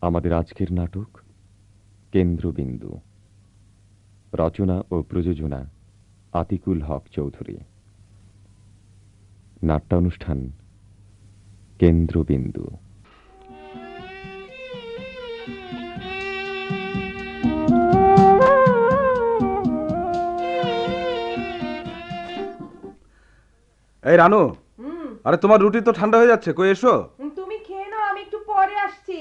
আমাদের আজকের নাটক কেন্দ্রবিন্দু। রচনা ও প্রযোজনা আতিকুল হক চৌধুরী। নাট্যানুষ্ঠান কেন্দ্রবিন্দু। এই রানু, আরে তোমার রুটি তো ঠান্ডা হয়ে যাচ্ছে, কই এসো। তুমি খেয়ে নাও, আমি একটু পরে আসছি।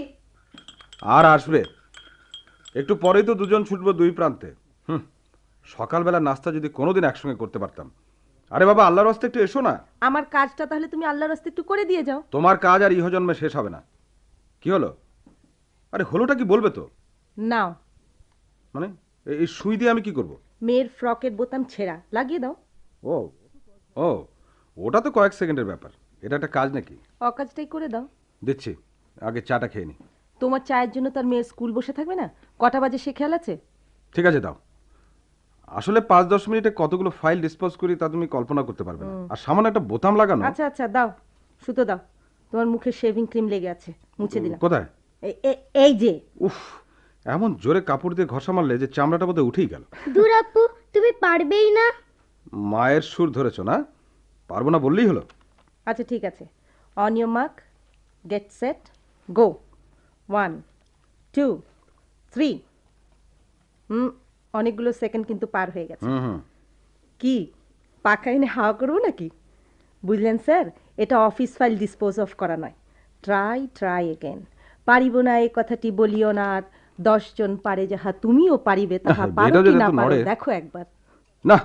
আর আসবে একটু পরেই তো দুজন ছুটবো দুই প্রান্তে। সকালবেলা নাস্তা যদি কোনোদিন একসঙ্গে করতে পারতাম। আরে বাবা, আল্লাহর রাস্তায় একটু এসো না। আমার কাজটা তাহলে তুমি আল্লাহর রাস্তায় একটু করে দিয়ে যাও। তোমার কাজ আর ইহজন্মে শেষ হবে না। কি হলো? আরে হলোটা কি বলবে তো? নাও। মানে এই সুই দিয়ে আমি কি করব? মেয়ের ফ্রকের বোতাম ছেঁড়া, লাগিয়ে দাও। ও ও, ওটা তো কয়েক সেকেন্ডের ব্যাপার। এটা একটা কাজ নাকি? অকাজটাই করে দাও। দিচ্ছি, আগে চাটা খেয়ে নি। তোমার চায়ের জন্য তার মেয়ের স্কুল বসে থাকবে না? কটা বাজে সে খেয়াল আছে? ঠিক আছে, দাও। আসলে 5-10 মিনিটে কতগুলো ফাইল ডিসপোজ করি তা তুমি কল্পনা করতে পারবে না। আর সামান্য একটা বোতাম লাগানো। আচ্ছা আচ্ছা, দাও, সুতো দাও। তোমার মুখে শেভিং ক্রিম লেগে আছে, মুছে দিলাম। কোথায়? এই যে। উফ, এমন জোরে কাপড় দিয়ে ঘষা মারলে যে চামড়াটা বোধহয় উঠেই গেল। দূর আপু, তুমি পারবেই না। মায়ের সুর ধরেছ না? পারবো না বললেই হলো। আচ্ছা ঠিক আছে। On your mark, get set, গো। 1 2 3। অনেকগুলো সেকেন্ড কিন্তু পার হয়ে গেছে। হুম। কি পাখা এনে হাওয়া করবো নাকি? বুঝলেন স্যার, এটা অফিস ফাইল ডিসপোজ অফ করা নয়। Try again. পারিব না এই কথাটি বলিও না আর। 10 জন পারে যাহা তুমিও পারিবে তাহা। পারো এটা কি যদি না এত পারো নড়ে। দেখো একবার। না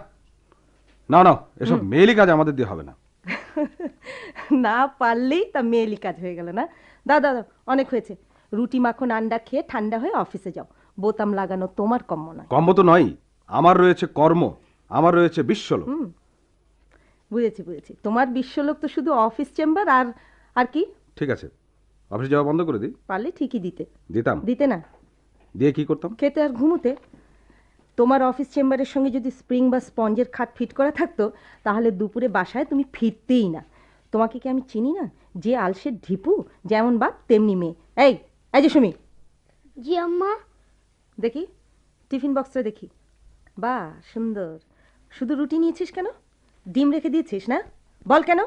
না না, এসব মেয়েলি কাজ আমাদের দিয়ে হবে না। না পারলেই তা মেয়েলি কাজ হয়ে গেল না? দাও দাও দাও, অনেক হয়েছে। রুটি মাখন আন্ডা খেয়ে ঠান্ডা হয়ে অফিসে যাও। বোতাম লাগানো তোমার কম্ম নয়। কম্ম তো নয়, আমার রয়েছে কর্ম, আমার রয়েছে বিশ্বলোক। বুঝেছি। তোমার বিশ্বলোক তো শুধু অফিস চেম্বার আর আর কি? ঠিক আছে, অফিস যাওয়া বন্ধ করে দিই। পারলে ঠিকই দিতাম। দিতে না, দিয়ে কি করতাম? খেতে আর ঘুমোতে। তোমার অফিস চেম্বারের সঙ্গে যদি স্প্রিং বা স্পঞ্জের খাট ফিট করা থাকতো, তাহলে দুপুরে বাসায় তুমি ফিরতেই না। তোমাকে কি আমি চিনি না? যে আলসের ঢিপু, যেমন বাপ তেমনি মেয়ে। এই এই যে সুমি, জি আম্মা। দেখি টিফিন বক্সটা দেখি। বাহ সুন্দর। শুধু রুটি নিয়েছিস কেন? ডিম রেখে দিয়েছিস না? বল কেন?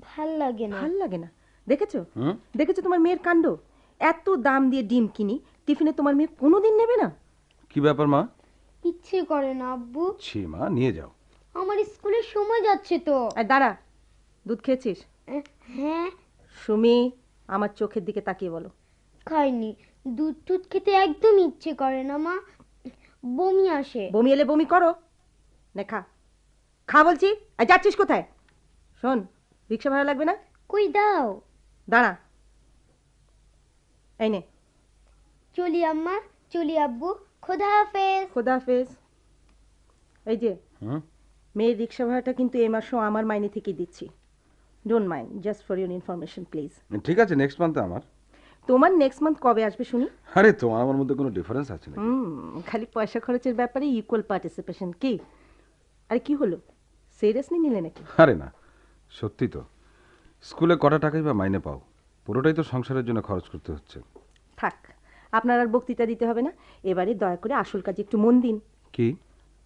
ভাল লাগে না। ভাল লাগে না? দেখেছো তোমার মেয়ের কাণ্ড। এত দাম দিয়ে ডিম কিনি, টিফিনে তোমার মেয়ে কোনোদিন নেবে না। কি ব্যাপার মা? ইচ্ছে করে না আব্বু। ছি মা, নিয়ে যাও। আমার স্কুলের সময় যাচ্ছে তো। আর দাঁড়া, দুধ খেয়েছিস? হ্যাঁ, সুমি, আমার চোখের দিকে তাকিয়ে বলো। খাইনি। দুধ টুধ খেতে একদম ইচ্ছে করে না মা, বমি আসে। বমি এলে বমি করো। নে খা, খা বলছি। আর যাচ্ছিস কোথায়? শোন, রিক্সা ভাড়া লাগবে না? কই দাও। দাঁড়া, এই নে। চলি আম্মা, চলি আব্বু, খোদা হাফেজ। খোদা হাফেজ। এই যে হুম। মেয়ের রিক্সা ভাড়াটা কিন্তু এ মাসও আমার মাইনে থেকেই দিচ্ছি। Don't mind, just for your information please. ঠিক আছে, নেক্সট মান্থে আমার। তোমার নেক্সট মান্থ কবে আসবে শুনি? আরে তোমার আমার মধ্যে কোনো ডিফারেন্স আছে নাকি? খালি পয়সা খরচের ব্যাপারে ইকুয়াল পার্টিসিপেশন কি? আরে কি হলো, সিরিয়াসলি নিলে নাকি? আরে না, সত্যি তো। স্কুলে কটা টাকাই বা মাইনে পাও? পুরোটাই তো সংসারের জন্য খরচ করতে হচ্ছে। থাক, আপনার আর বক্তৃতা দিতে হবে না। এবারে দয়া করে আসল কাজে একটু মন দিন। কি?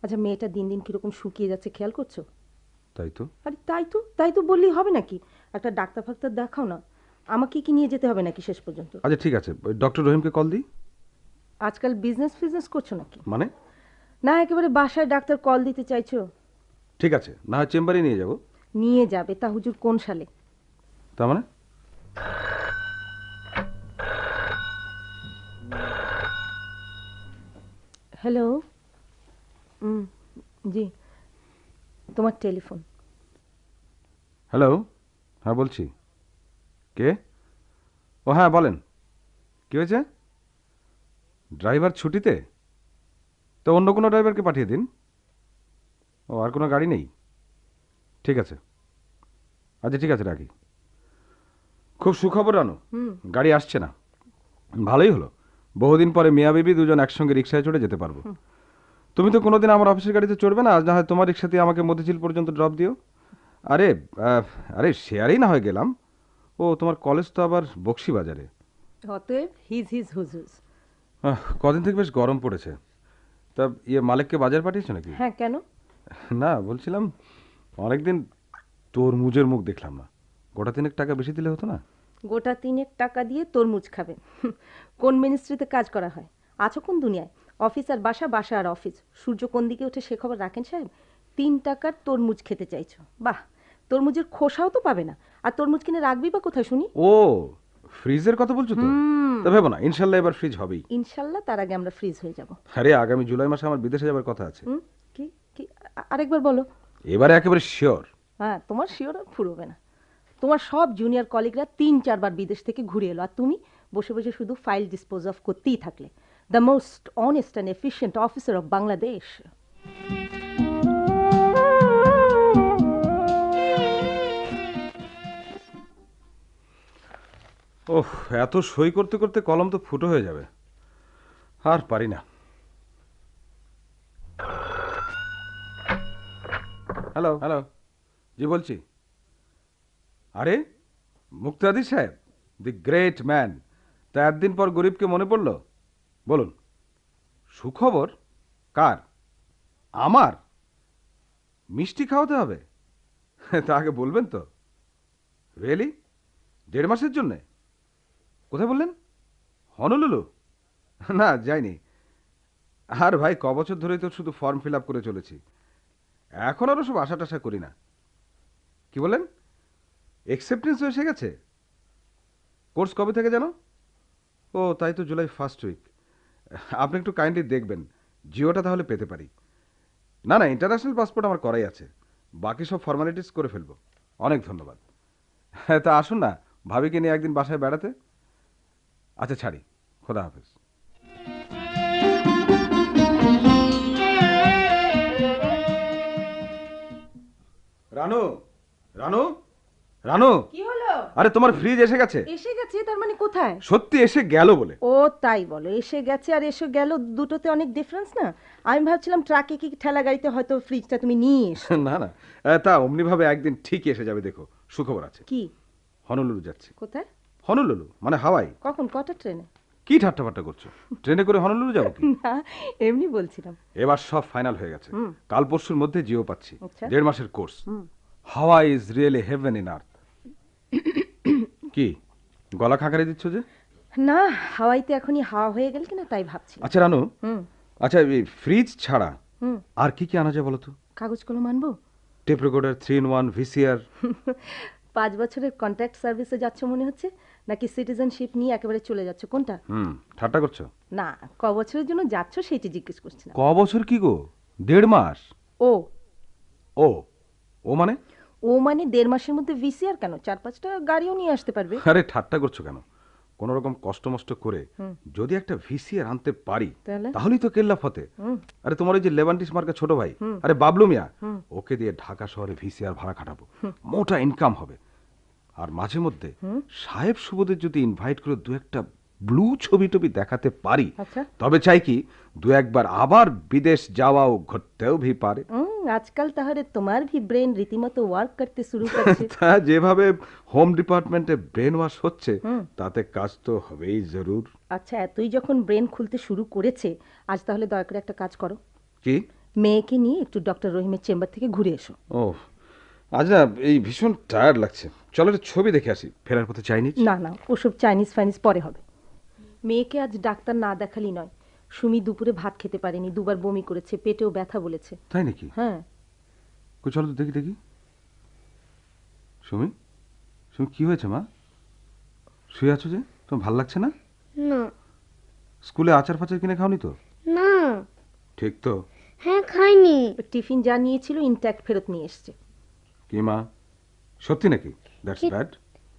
আচ্ছা, মেয়েটা দিন দিন কিরকম শুকিয়ে যাচ্ছে খেয়াল করছো? তাই তো। আরে তাই তো বললেই হবে নাকি? একটা ডাক্তার ফাক্তার দেখাও না। আমাকে কি নিয়ে যেতে হবে নাকি শেষ পর্যন্ত? আচ্ছা ঠিক আছে, ওই ডক্টর রহিমকে কল দিই। আজকাল বিজনেস করছো নাকি? মানে? না একেবারে বাসায় ডাক্তার কল দিতে চাইছো? ঠিক আছে, না হয় চেম্বারে নিয়ে যাব। নিয়ে যাবে তা হুজুর কোন সালে? তার মানে? হ্যালো। জি, তোমার টেলিফোন। হ্যালো, হ্যাঁ বলছি। কে? ও হ্যাঁ বলেন, কী হয়েছে? ড্রাইভার ছুটিতে? তো অন্য কোনো ড্রাইভারকে পাঠিয়ে দিন। ও, আর কোনো গাড়ি নেই? ঠিক আছে, আচ্ছা ঠিক আছে, রাখি। খুব সুখবর আনো, গাড়ি আসছে না। ভালোই হলো, বহুদিন পরে মিয়া বিবি দুজন একসঙ্গে রিক্সায় চড়ে যেতে পারবো। তুমি তো কোনোদিন আমার অফিসের গাড়িতে চড়বে না, আজ না হয় তোমার রিক্সাতে আমাকে মতিঝিল পর্যন্ত ড্রপ দিও। আরে আরে শেয়ারেই না হয় গেলাম। ও, তোমার কলেজ তো আবার বক্সি বাজারে। অতএব হিজ হিজ হুজুজ। কদিন থেকে বেশ গরম পড়েছে। তা মালিককে বাজার পাঠিয়েছো নাকি? হ্যাঁ, কেন? না, বলছিলাম অনেকদিন তরমুজের মুখ দেখলাম না। গোটা 3 টাকা বেশি দিলে হতো না? গোটা 3 টাকা দিয়ে তরমুজ খাবেন? কোন মিনিস্ট্রিতে কাজ করা হয়? আছো কোন দুনিয়ায়? অফিস আর বাসা, বাসা আর অফিস। সূর্য কোন দিকে ওঠে সে খবর রাখেন সাহেব? 3 টাকার তরমুজ খেতে চাইছো? বাহ, তরমুজের খোসাও তো পাবে না। আর তরমুজ কিনে রাখবি বা কোথায় শুনি? ও, ফ্রিজের কথা বলছো তো? তা ভেবো না, ইনশাল্লাহ এবার ফ্রিজ হবেই। ইনশাল্লাহ তার আগে আমরা ফ্রিজ হয়ে যাব। আরে আগামী জুলাই মাসে আমার বিদেশে যাবার কথা আছে। কি কি আরেকবার বলো। এবারে একেবারে শিওর। হ্যাঁ, তোমার শিওর আর ফুরবে না। তোমার সব জুনিয়র কলিগরা 3-4 বার বিদেশ থেকে ঘুরে এলো, আর তুমি বসে বসে শুধু ফাইল ডিসপোজ অফ করতেই থাকলে। The most honest and efficient officer of Bangladesh. ওহ, এত সই করতে করতে কলম তো ফুটো হয়ে যাবে, আর পারি না। হ্যালো হ্যালো, জি বলছি। আরে মুক্তাদি সাহেব, দি গ্রেট ম্যান, তা একদিন পর গরিবকে মনে পড়ল? বলুন। সুখবর? কার? আমার? মিষ্টি খাওয়াতে হবে? তা আগে বলবেন তো। রিয়েলি? 1.5 মাসের জন্যে? কোথায় বললেন? হনলুলু? না, যাইনি। আর ভাই, বছর ধরেই তো শুধু ফর্ম ফিল আপ করে চলেছি, এখন আরও সব আশা টাশা করি না। কি বলেন? অ্যাকসেপ্টেন্স এসে গেছে? কোর্স কবে থেকে জানো? ও তাই তো, জুলাই 1st উইক। আপনি একটু কাইন্ডলি দেখবেন জিওটা তাহলে পেতে পারি। না না, ইন্টারন্যাশনাল পাসপোর্ট আমার করাই আছে, বাকি সব ফর্মালিটিস করে ফেলবো। অনেক ধন্যবাদ। হ্যাঁ, তা আসুন না, ভাবিকে নিয়ে একদিন বাসায় বেড়াতে। আচ্ছা ছাড়ি, খোদা হাফেজ। রানু, রানু, রানু, কি হলো? আরে তোমার ফ্রিজ এসে গেছে। এসে গেছে তার মানে কোথায়? সত্যি এসে গেল বলে। ও তাই বলো, এসে গেছে আর এসে গেল দুটোতে অনেক ডিফারেন্স না? আমি ভাবছিলাম ট্রাকে কি ঠেলা গাড়িতে হয়তো ফ্রিজটা তুমি নিয়ে এসো। না না, তা অমনি ভাবে একদিন ঠিকই এসে যাবে, দেখো সুখবর আছে। কি? হনলুলু যাচ্ছে। কোথায়? হনলুলু মানে হাওয়াই। কখন, কটা ট্রেনে? কি ঠাট্টাপাট্টা করছো? ট্রেনে করে হনলুলু যাবো কি? না, এমনি বলছিলাম। এবার সব ফাইনাল হয়ে গেছে, কাল পরশুর মধ্যে জিও পাচ্ছি। আচ্ছা। 1.5 মাসের course. Hawa is really heaven in earth. কি গলা খাকারি দিচ্ছ যে? না, হাওয়াইতে এখনই হাওয়া হয়ে গেল কিনা তাই ভাবছিলাম। আচ্ছা রানু, হুম আচ্ছা এই ফ্রিজ ছাড়া হুম আর কি কি আনা যায় বলো তো? কাগজ কলম আনবো? Tape recorder, 3-in-1, VCR. 5 বছরের কন্ট্রাক্ট সার্ভিসে যাচ্ছ মনে হচ্ছে, নাকি সিটিজেনশিপ নিয়ে একেবারে চলে যাচ্ছ, কোনটা? ঠাট্টা করছো? না, ক বছরের জন্য যাচ্ছ সেইটি জিজ্ঞেস করছি না। ক বছর কি গো? 1.5 মাস? ও ও ও মানে? ও মানে 1.5 মাসের মধ্যে ভিসিআর কেন, 4-5টা গাড়িও নিয়ে আসতে পারবে। আরে ঠাট্টা করছো কেন? কোন রকম কষ্ট মষ্ট করে যদি একটা ভিসিআর আনতে পারি তাহলেই তো কেল্লা ফতে। আরে তোমার ওই যে লেভান্টিস মার্কা ছোট ভাই, আরে বাবলু মিয়া, ওকে দিয়ে ঢাকা শহরে ভিসিআর ভাড়া খাটাবো, মোটা ইনকাম হবে। আর মাঝে মধ্যে সাহেব সুবোধের যদি ইনভাইট করে 2-1টা ব্লু ছবি টবি দেখাতে পারি, আচ্ছা। তবে চাই কি 2-1 বার আবার বিদেশ যাওয়াও ঘটতেও ভি পারে। আজকাল তাহলে তোমার ভি ব্রেন রীতিমতো ওয়ার্ক করতে শুরু করছে। তা যেভাবে হোম ডিপার্টমেন্টে ব্রেন ওয়াশ হচ্ছে, তাতে কাজ তো হবেই জরুর। আচ্ছা, এতই যখন ব্রেন খুলতে শুরু করেছে, আজ তাহলে দয়া করে একটা কাজ করো। কি? মেয়েকে নিয়ে একটু ডক্টর রহিমের চেম্বার থেকে ঘুরে এসো। ও, আজ না এই ভীষণ টায়ার্ড লাগছে, চলো একটা ছবি দেখে আসি, ফেরার পথে চাইনিজ। না না, ওসব চাইনিজ ফাইনিজ পরে হবে। মেয়েকে আজ ডাক্তার না দেখালি নয়। সুমি দুপুরে ভাত খেতে পারেনি, 2বার বমি করেছে, পেটেও ব্যথা বলেছে। তাই নাকি? হ্যাঁ। চলো তো দেখি দেখি। সুমি, সুমি কি হয়েছে মা? শুয়ে আছো যে, তোমার ভাল লাগছে না? না। স্কুলে আচার ফাচার কিনে খাওনি তো? না। ঠিক তো? হ্যাঁ, খাইনি। টিফিন যা নিয়েছিল ইনট্যাক্ট ফেরত নিয়ে এসছে। কি মা, সত্যি নাকি? That's bad.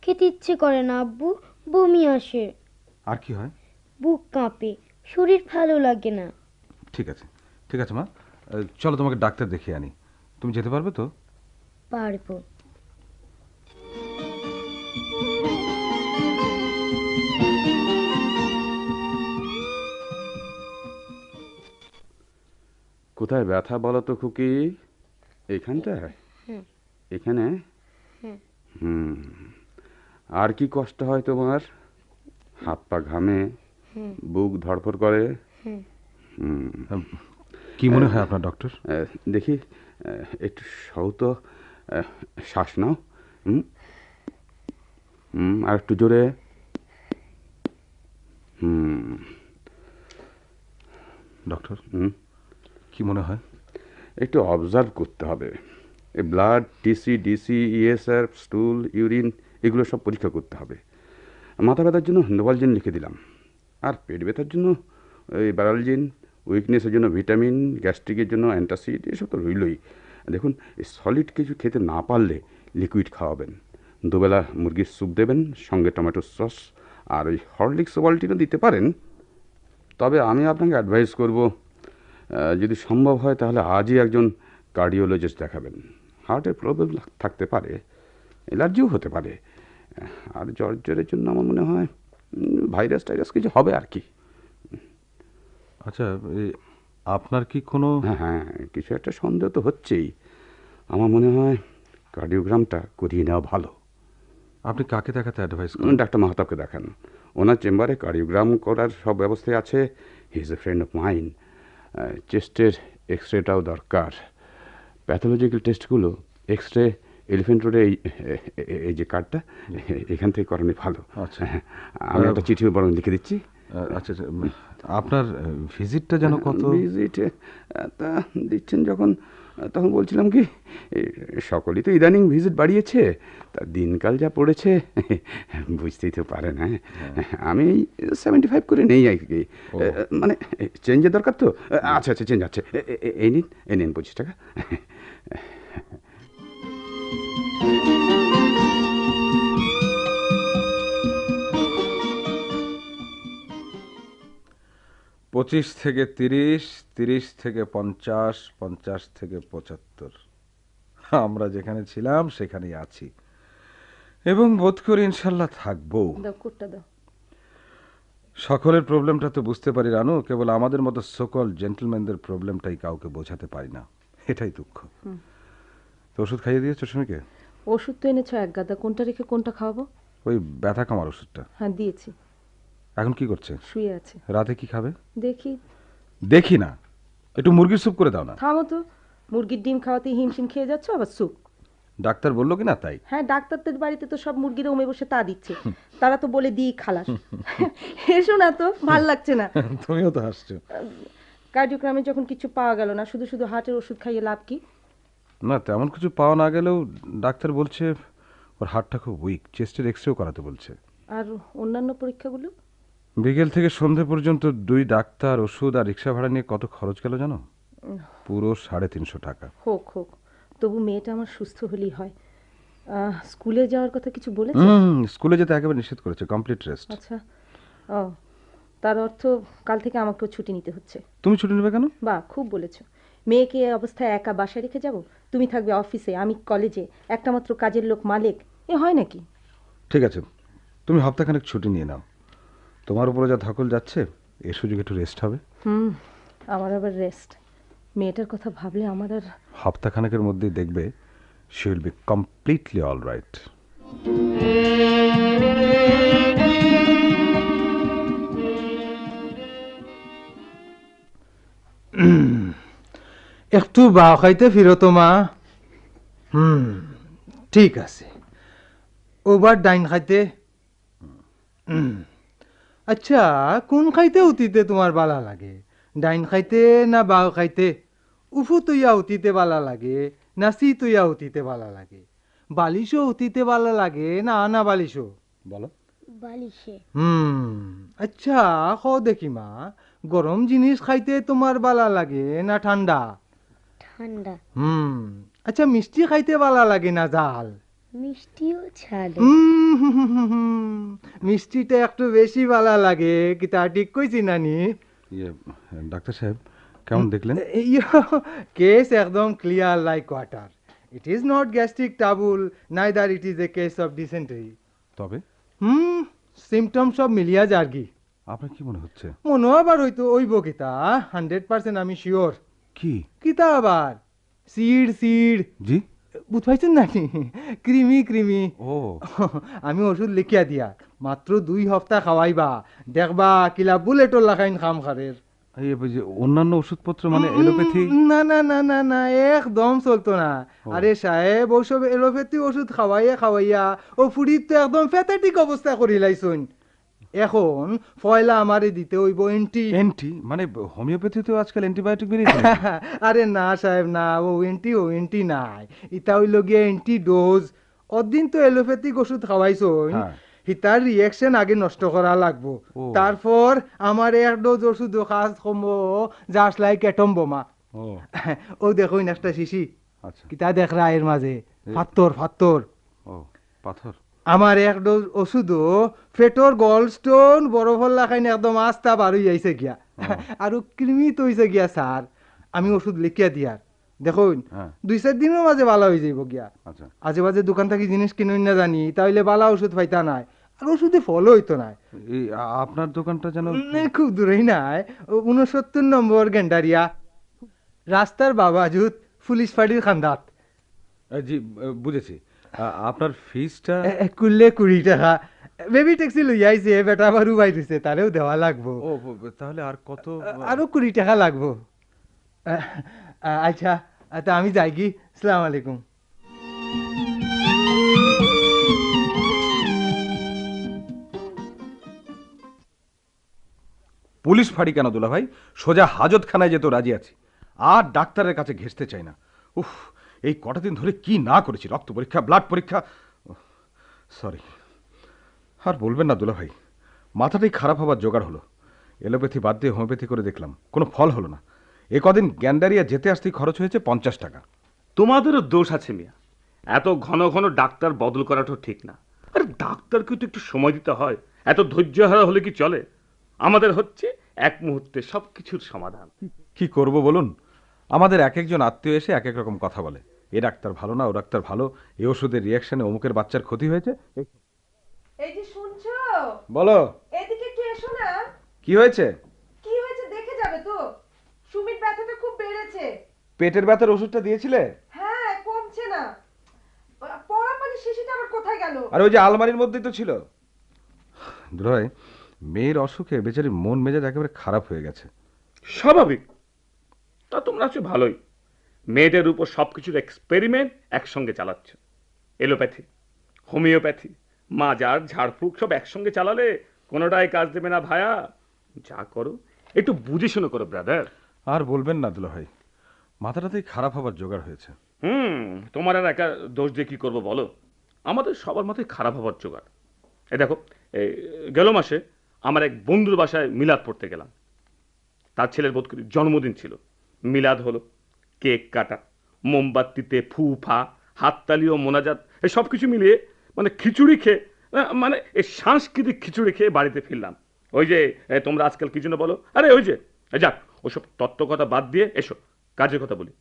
খেতে ইচ্ছে করে না আব্বু, বমি আসে। আর কি হয়? বুক কাঁপে, শরীর ভালো লাগে না। ঠিক আছে, ঠিক আছে মা, চলো তোমাকে ডাক্তার দেখিয়ে আনি। তুমি যেতে পারবে তো? পারবো। কোথায় ব্যথা বলো তো খুকি? এইখানটায়? এখানে? আর কি কষ্ট হয় তোমার? হাত পা ঘামে, বুক ধড়ফড় করে। কি মনে হয় আপনার ডক্টর? দেখি একটু সৌত শ্বাস নাও। আর একটু জোরে। ডক্টর কি মনে হয়? একটু অবজার্ভ করতে হবে। এই blood, TC, DC, ESR, স্টুল, urine এগুলো সব পরীক্ষা করতে হবে। মাথা ব্যথার জন্য নোভালজিন লিখে দিলাম, আর পেট ব্যথার জন্য এই ব্যারালজিন, উইকনেসের জন্য ভিটামিন, গ্যাস্ট্রিকের জন্য অ্যান্টাসিড, এসব তো রইলই। দেখুন, এই সলিড কিছু খেতে না পারলে লিকুইড খাওয়াবেন। দুবেলা মুরগির স্যুপ দেবেন, সঙ্গে টমেটো সস, আর ওই হরলিক্স ওভালটিনও দিতে পারেন। তবে আমি আপনাকে অ্যাডভাইস করব, যদি সম্ভব হয় তাহলে আজই একজন কার্ডিওলজিস্ট দেখাবেন। হার্টের প্রবলেম থাকতে পারে, অ্যালার্জিও হতে পারে, আর জ্বরের জন্য আমার মনে হয় ভাইরাস টাইরাস কিছু হবে আর কি। আচ্ছা, আপনার কি কোনো? হ্যাঁ, কিছু একটা সন্দেহ তো হচ্ছেই। আমার মনে হয় কার্ডিওগ্রামটা করিয়ে নেওয়া ভালো। আপনি কাকে দেখাতে অ্যাডভাইস করেন? ডাক্তার মাহাতাবকে দেখান। ওনার চেম্বারে কার্ডিওগ্রাম করার সব ব্যবস্থাই আছে। He is a friend of mine. চেস্টের এক্স রেটাও দরকার। প্যাথোলজিক্যাল টেস্টগুলো এক্স রে এলিফেন্ট রোডে এই যে কার্ডটা, এখান থেকে করানো ভালো। আচ্ছা, আমি একটা চিঠি বরং লিখে দিচ্ছি। আচ্ছা, আপনার ভিজিটটা যেন কত? ভিজিট তা দিচ্ছেন যখন, তখন বলছিলাম কি, সকলেই তো ইদানিং ভিজিট বাড়িয়েছে, তা দিনকাল যা পড়েছে বুঝতেই তো পারেন। আমি 75 করে নেই আর কি। মানে চেঞ্জের দরকার তো। আচ্ছা, চেঞ্জ আছে। এই নিন 25 টাকা। পঁচিশ থেকে 30, 30 থেকে 50, 50 থেকে 75। আমরা যেখানে ছিলাম সেখানেই আছি, এবং বোধ করি ইনশাল্লাহ থাকবো। দাও কোটটা দাও। সকলের প্রবলেমটা তো বুঝতে পারি রানু, কেবল আমাদের মতো সকল জেন্টলম্যানদের প্রবলেমটাই কাউকে বোঝাতে পারি না, এটাই দুঃখ। তো ওষুধ খাইয়ে দিয়েছো সুমিকে? ওষুধ তো এনেছো এক গাদা, কোনটা রেখে কোনটা খাওয়াবো? ওই ব্যথা কামার ওষুধটা। হ্যাঁ দিয়েছি। এখন কি করছে? শুয়ে আছে। রাতে কি খাবে? দেখি না, একটু মুরগির স্যুপ করে দাও না। থামো তো, মুরগির ডিম খাওয়াতে হিমশিম খেয়ে যাচ্ছ, আবার স্যুপ? ডাক্তার বললো কি না তাই? হ্যাঁ, ডাক্তারদের বাড়িতে তো সব মুরগিরা উমে বসে তা দিচ্ছে। তারা তো বলে দিই খালাস। এসো না তো, ভাল লাগছে না। তুমিও তো হাসছো। কার্ডিওগ্রামে যখন কিছু পাওয়া গেল না, শুধু শুধু হার্টের ওষুধ খাইয়ে লাভ কি? না, তেমন কিছু পাওয়া না গেলেও ডাক্তার বলছে ওর হার্টটা খুব উইক, চেস্টের এক্সরেও করাতে বলছে। আর অন্যান্য পরীক্ষাগুলো? বিকেল থেকে সন্ধে পর্যন্ত 2 ডাক্তার, ওষুধ আর রিক্সা ভাড়া নিয়ে কত খরচ গেল জানো? পুরো 350 টাকা। হোক, তবু মেয়েটা আমার সুস্থ হলেই হয়। স্কুলে যাওয়ার কথা কিছু বলেছে? স্কুলে যেতে একেবারে নিষেধ করেছে, কমপ্লিট রেস্ট। আচ্ছা, ও তার অর্থ কাল থেকে আমাকেও ছুটি নিতে হচ্ছে। তুমি ছুটি নেবে কেন? বাহ, খুব বলেছো। মেয়েকে এই অবস্থায় একা বাসায় রেখে যাব? তুমি থাকবে অফিসে, আমি কলেজে, একটা মাত্র কাজের লোক মালিক, এ হয় নাকি? ঠিক আছে, তুমি সপ্তাহখানেক ছুটি নিয়ে নাও। তোমার উপরে যা ধকল যাচ্ছে, এ সুযোগে একটু রেস্ট হবে। আমার আবার রেস্ট? মেয়েটার কথা ভাবলে আমার আর। সপ্তাহখানেকের মধ্যেই দেখবে she will B completely all right. একটু বা খাইতে ফিরতো মা। ঠিক আছে, ওবার ডাইন খাইতে। আচ্ছা, কোন খাইতে উঠিতে তোমার বালা লাগে? ডাইন খাইতে না বাও খাইতে? উফু তুইয়া উঠিতে বালা লাগে না সি তুইয়া উঠিতে বালা লাগে? বালিশও উঠিতে বালা লাগে না আনা বালিশও? বলো। বালিশে। আচ্ছা, কও দেখি মা, গরম জিনিস খাইতে তোমার বালা লাগে না ঠান্ডা? ঠান্ডা। আচ্ছা, মিষ্টি খাইতে বালা লাগে না জাল? মিষ্টিও ছাড়ে। মিষ্টিটা একটু বেশি বালা লাগে, কি তা ঠিক কইছি নানি? ডাক্তার সাহেব কেমন দেখলেন? কেস একদম clear like water. It is not gastric trouble, neither it is a case of dysentery. তবে সিমটম সব মিলিয়া যার্গি। আপনার কি মনে হচ্ছে? মনে আবার হয়তো ওইব কিতা, 100% আমি শিওর। কি? কিতা আবার? সিড। জি? বুঝ পাইছেন নাকি ক্রিমি ক্রিমি ও আমি ওষুধ লিখিয়া দিয়া মাত্র 2 সপ্তাহ খাওয়াইবা দেখবা কিলা বুলেটর লাগাইন খাম খারের এই যে অন্যান্য ওষুধপত্র মানে এলোপ্যাথি না না না না না একদম চলতো না ও। আরে সাহেব ওসব এলোপ্যাথি ওষুধ খাওয়াইয়া খাওয়াইয়া ও ফুড়ির তো একদম প্যাথেটিক অবস্থা করিলাইছুন এখন পয়লা আমারে দিতে হইব এন্টি এন্টি মানে হোমিওপ্যাথিতেও আজকাল অ্যান্টিবায়োটিক বেরিয়েছে আরে না সাহেব না ও এন্টি নাই ইটা হইল গিয়ে এন্টি ডোজ অদিন তো এলোপ্যাথিক ওষুধ খাওয়াইছুন হ্যাঁ। হিতার রিয়েকশন আগে নষ্ট করা লাগবো ও। তারপর আমার এক ডোজ ওষুধ কাজ কমো জাস্ট লাইক অ্যাটম বোমা ও ও দেখুন একটা শিশি আচ্ছা কিতা দেখ রা এর মাঝে ফাত্তর ও পাথর আমার এক ডোজ ওষুধও ফেটর গোল্ড স্টোন বরফর লাখাইন একদম আস্তা বার হয়ে যাইছে গিয়া আৰু কৃমি তো হইছে গিয়া স্যার আমি ওষুধ লিখিয়া দিয়ার দেখুন হ্যাঁ 2-4 দিনের মাঝে বালা হয়ে যাইব গিয়া আচ্ছা আজে বাজে দোকান থাকি জিনিস কিনুন না জানি তাইলে বালা ওষুধ পাইতা নাই আর ওষুধে ফলও হইতো নাই এই আপনার দোকানটা যেন খুব দূরেই নাই 69 নম্বর গেন্ডারিয়া রাস্তার বাবাজুত পুলিশ ফাঁড়ির খান্দাত জি বুঝেছি আপনার ফিসটা কুললে 20 টাকা বেবি ট্যাক্সি লই আইছে বেটা বারু বাইরেছে তারেও দেওয়া লাগবো ও তাহলে আর কত আরো 20 টাকা লাগবো আচ্ছা তা আমি যাই কি আসসালামু আলাইকুম পুলিশ ফাঁড়ি কেন দুলা ভাই সোজা হাজতখানায় যেত রাজি আছি আর ডাক্তারের কাছে ঘেঁষতে চাই না উফ এই কটা দিন ধরে কি না করেছি রক্ত পরীক্ষা ব্লাড পরীক্ষা সরি আর বলবেন না দুলা ভাই মাথাটাই খারাপ হবার জোগাড় হলো এলোপ্যাথি বাদ দিয়ে হোমিওপ্যাথি করে দেখলাম কোনো ফল হলো না এ কদিন গ্যান্ডারিয়া যেতে আসতেই খরচ হয়েছে 50 টাকা তোমাদেরও দোষ আছে মিয়া এত ঘন ঘন ডাক্তার বদল করাটাও ঠিক না আরে ডাক্তারকে তো একটু সময় দিতে হয় এত ধৈর্য হারা হলে কি চলে আমাদের হচ্ছে এক মুহূর্তে সবকিছুর সমাধান কি করব বলুন আমাদের এক একজন আত্মীয় এসে এক এক রকম কথা বলে এ ডাক্তার ভালো না ও ডাক্তার ভালো এ ওষুধের রিয়াকশনে অমুকের বাচ্চার ক্ষতি হয়েছে এই যে শুনছো বলো এদিকে একটু এসো না কি হয়েছে কি হয়েছে দেখে যাবে তো সুমির ব্যথাটা খুব বেড়েছে পেটের ব্যথার ওষুধটা দিয়েছিলে হ্যাঁ কমছে না পড়া পানি শিশিটা আবার কোথায় গেল আর ওই যে আলমারির মধ্যেই তো ছিল ভাই মেয়ের অসুখে বেচারির মন মেজাজ একেবারে খারাপ হয়ে গেছে স্বাভাবিক তা তোমরা আছো ভালোই মেয়েদের উপর সবকিছুর এক্সপেরিমেন্ট একসঙ্গে চালাচ্ছ এলোপ্যাথি হোমিওপ্যাথি মাজার ঝাড়ফুঁক সব একসঙ্গে চালালে কোনোটাই কাজ দেবে না ভায়া যা করো একটু বুঝে শুনে করো ব্রাদার আর বলবেন না দুলা ভাই মাথাটাতেই খারাপ হবার জোগাড় হয়েছে তোমার আর একা দোষ দিয়ে কি করবো বলো আমাদের সবার মাথায় খারাপ হবার জোগাড় এই দেখো এই গেল মাসে আমার এক বন্ধুর বাসায় মিলাদ পড়তে গেলাম তার ছেলের বোধ করি জন্মদিন ছিল মিলাদ হলো কেক কাটা মোমবাতিতে ফু ফা হাততালি ও মোনাজাত এই সব কিছু মিলিয়ে মানে খিচুড়ি খেয়ে মানে এই সাংস্কৃতিক খিচুড়ি খেয়ে বাড়িতে ফিরলাম ওই যে তোমরা আজকাল কি জন্য বলো আরে ওই যে যাক ওসব তত্ত্ব কথা বাদ দিয়ে এসো কাজের কথা বলি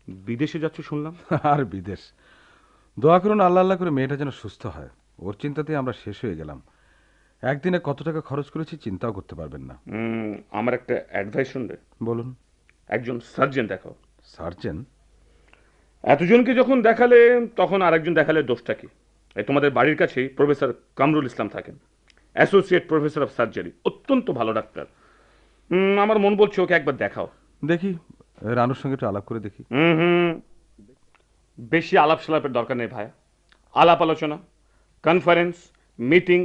বিদেশে যাচ্ছ শুনলাম আর বিদেশ দোয়া করুন আল্লাহ আল্লাহ করে মেয়েটা যেন সুস্থ হয় ওর চিন্তাতেই আমরা শেষ হয়ে গেলাম একদিনে কত টাকা খরচ করেছি চিন্তাও করতে পারবেন না আমার একটা অ্যাডভাইস শুনবে বলুন একজন সার্জন দেখাও সার্জেন এতজনকে যখন দেখালে তখন আরেকজন দেখালে দোষটা কি এই তোমাদের বাড়ির কাছেই প্রফেসর কামরুল ইসলাম থাকেন অ্যাসোসিয়েট প্রফেসর অফ সার্জারি অত্যন্ত ভালো ডাক্তার আমার মন বলছে ওকে একবার দেখাও দেখি রানুর সঙ্গে একটু আলাপ করে দেখি বেশি আলাপ সালাপের দরকার নেই ভাই আলাপ আলোচনা conference meeting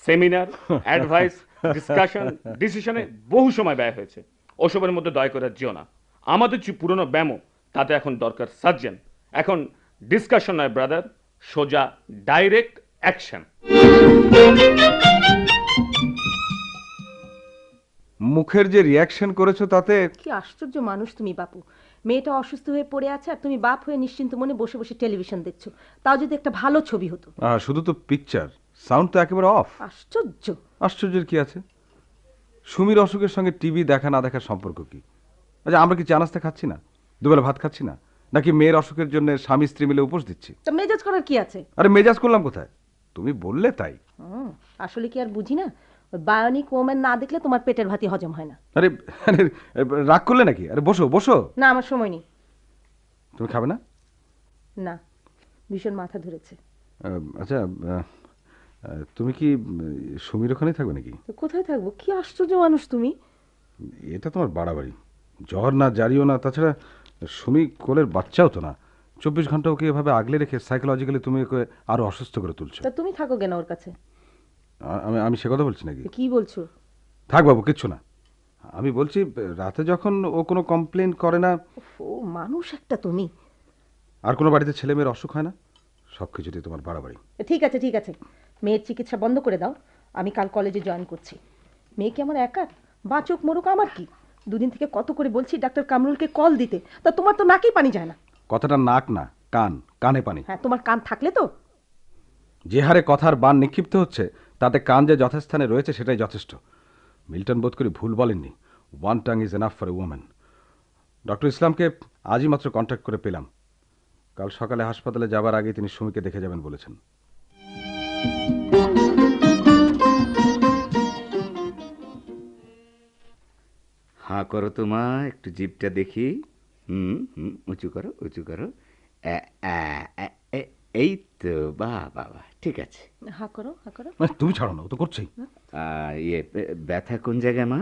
seminar advice discussion ডিসিশনে বহু সময় ব্যয় হয়েছে ওসবের মধ্যে দয়া করে যেও না আমাদের যে পুরনো ব্যায়ামও তাতে এখন দরকার সার্জন এখন ডিসকাশন নয় ব্রাদার সোজা ডাইরেক্ট অ্যাকশন মুখের যে রিয়াকশন করেছো তাতে কি আশ্চর্য মানুষ তুমি বাপু মেয়েটা অসুস্থ হয়ে পড়ে আছে আর তুমি বাপ হয়ে নিশ্চিন্ত মনে বসে বসে টেলিভিশন দেখছো তাও যদি একটা ভালো ছবি হতো শুধু তো পিকচার সাউন্ড তো একেবারে অফ আশ্চর্য আশ্চর্যের কি আছে সুমির অসুখের সঙ্গে টিভি দেখা না দেখার সম্পর্ক কি আচ্ছা আমরা কি চা নাস্তা খাচ্ছি না দুবেলা ভাত খাচ্ছি না নাকি মেয়ের অসুখের জন্য স্বামী স্ত্রী মিলে উপোস দিচ্ছি তা মেজাজ করার কি আছে আরে মেজাজ করলাম কোথায় তুমি বললে তাই আসলে কি আর বুঝি না বায়োনিক ওমেন না দেখলে তোমার পেটের ভাতি হজম হয় না আরে আরে রাগ করলে নাকি আরে বসো বসো না আমার সময় নেই তুমি খাবে না না, ভীষণ মাথা ধরেছে। আচ্ছা, তুমি কি সুমির ওখানেই থাকবে নাকি? তো কোথায় থাকবো? কি আশ্চর্য মানুষ তুমি। এটা তোমার বাড়াবাড়ি। জ্বর না, জারিও না, তাছাড়া সুমি কোলের বাচ্চাও তো না। 24 ঘন্টা ওকে এভাবে আগলে রেখে সাইকোলজিক্যালি তুমি ওকে আরো অসুস্থ করে তুলছো। তা তুমি থাকো কেন ওর কাছে? আমি আমি সে কথা বলছি নাকি? কি বলছো? থাক বাবু, কিচ্ছু না। আমি বলছি রাতে যখন ও কোনো কমপ্লেন করে না, ও মানুষ একটা তুমি। আর কোনো বাড়িতে ছেলে মেয়ের অসুখ হয় না, সব কিছুতেই তোমার বাড়াবাড়ি। ঠিক আছে ঠিক আছে, মেয়ের চিকিৎসা বন্ধ করে দাও। আমি কাল কলেজে জয়েন করছি। মেয়ে কি আমার একার? বাঁচুক মরুক আমার কি? দুদিন থেকে কত করে বলছি ডাক্তার কামরুলকে কল দিতে, তা তোমার তো নাকেই পানি যায় না। কথাটা নাক না, কান, কানে পানি। হ্যাঁ, তোমার কান থাকলে তো। যে হারে কথার বান নিক্ষিপ্ত হচ্ছে তাতে কান যে যথাস্থানে রয়েছে সেটাই যথেষ্ট। মিল্টন বোধ করি ভুল বলেননি, one tongue is enough for a woman. Doctor ইসলামকে আজই মাত্র কন্ট্যাক্ট করে পেলাম। কাল সকালে হাসপাতালে যাবার আগে তিনি সুমিকে দেখে যাবেন বলেছেন। হাঁ করো তো মা, একটু জিভটা দেখি। উঁচু করো, উঁচু করো। এই তো, বাহ বাবা, ঠিক আছে। হা করো, হা করো। তুমি ছাড়ো না, ও তো করছেই। ব্যথা কোন জায়গায় মা?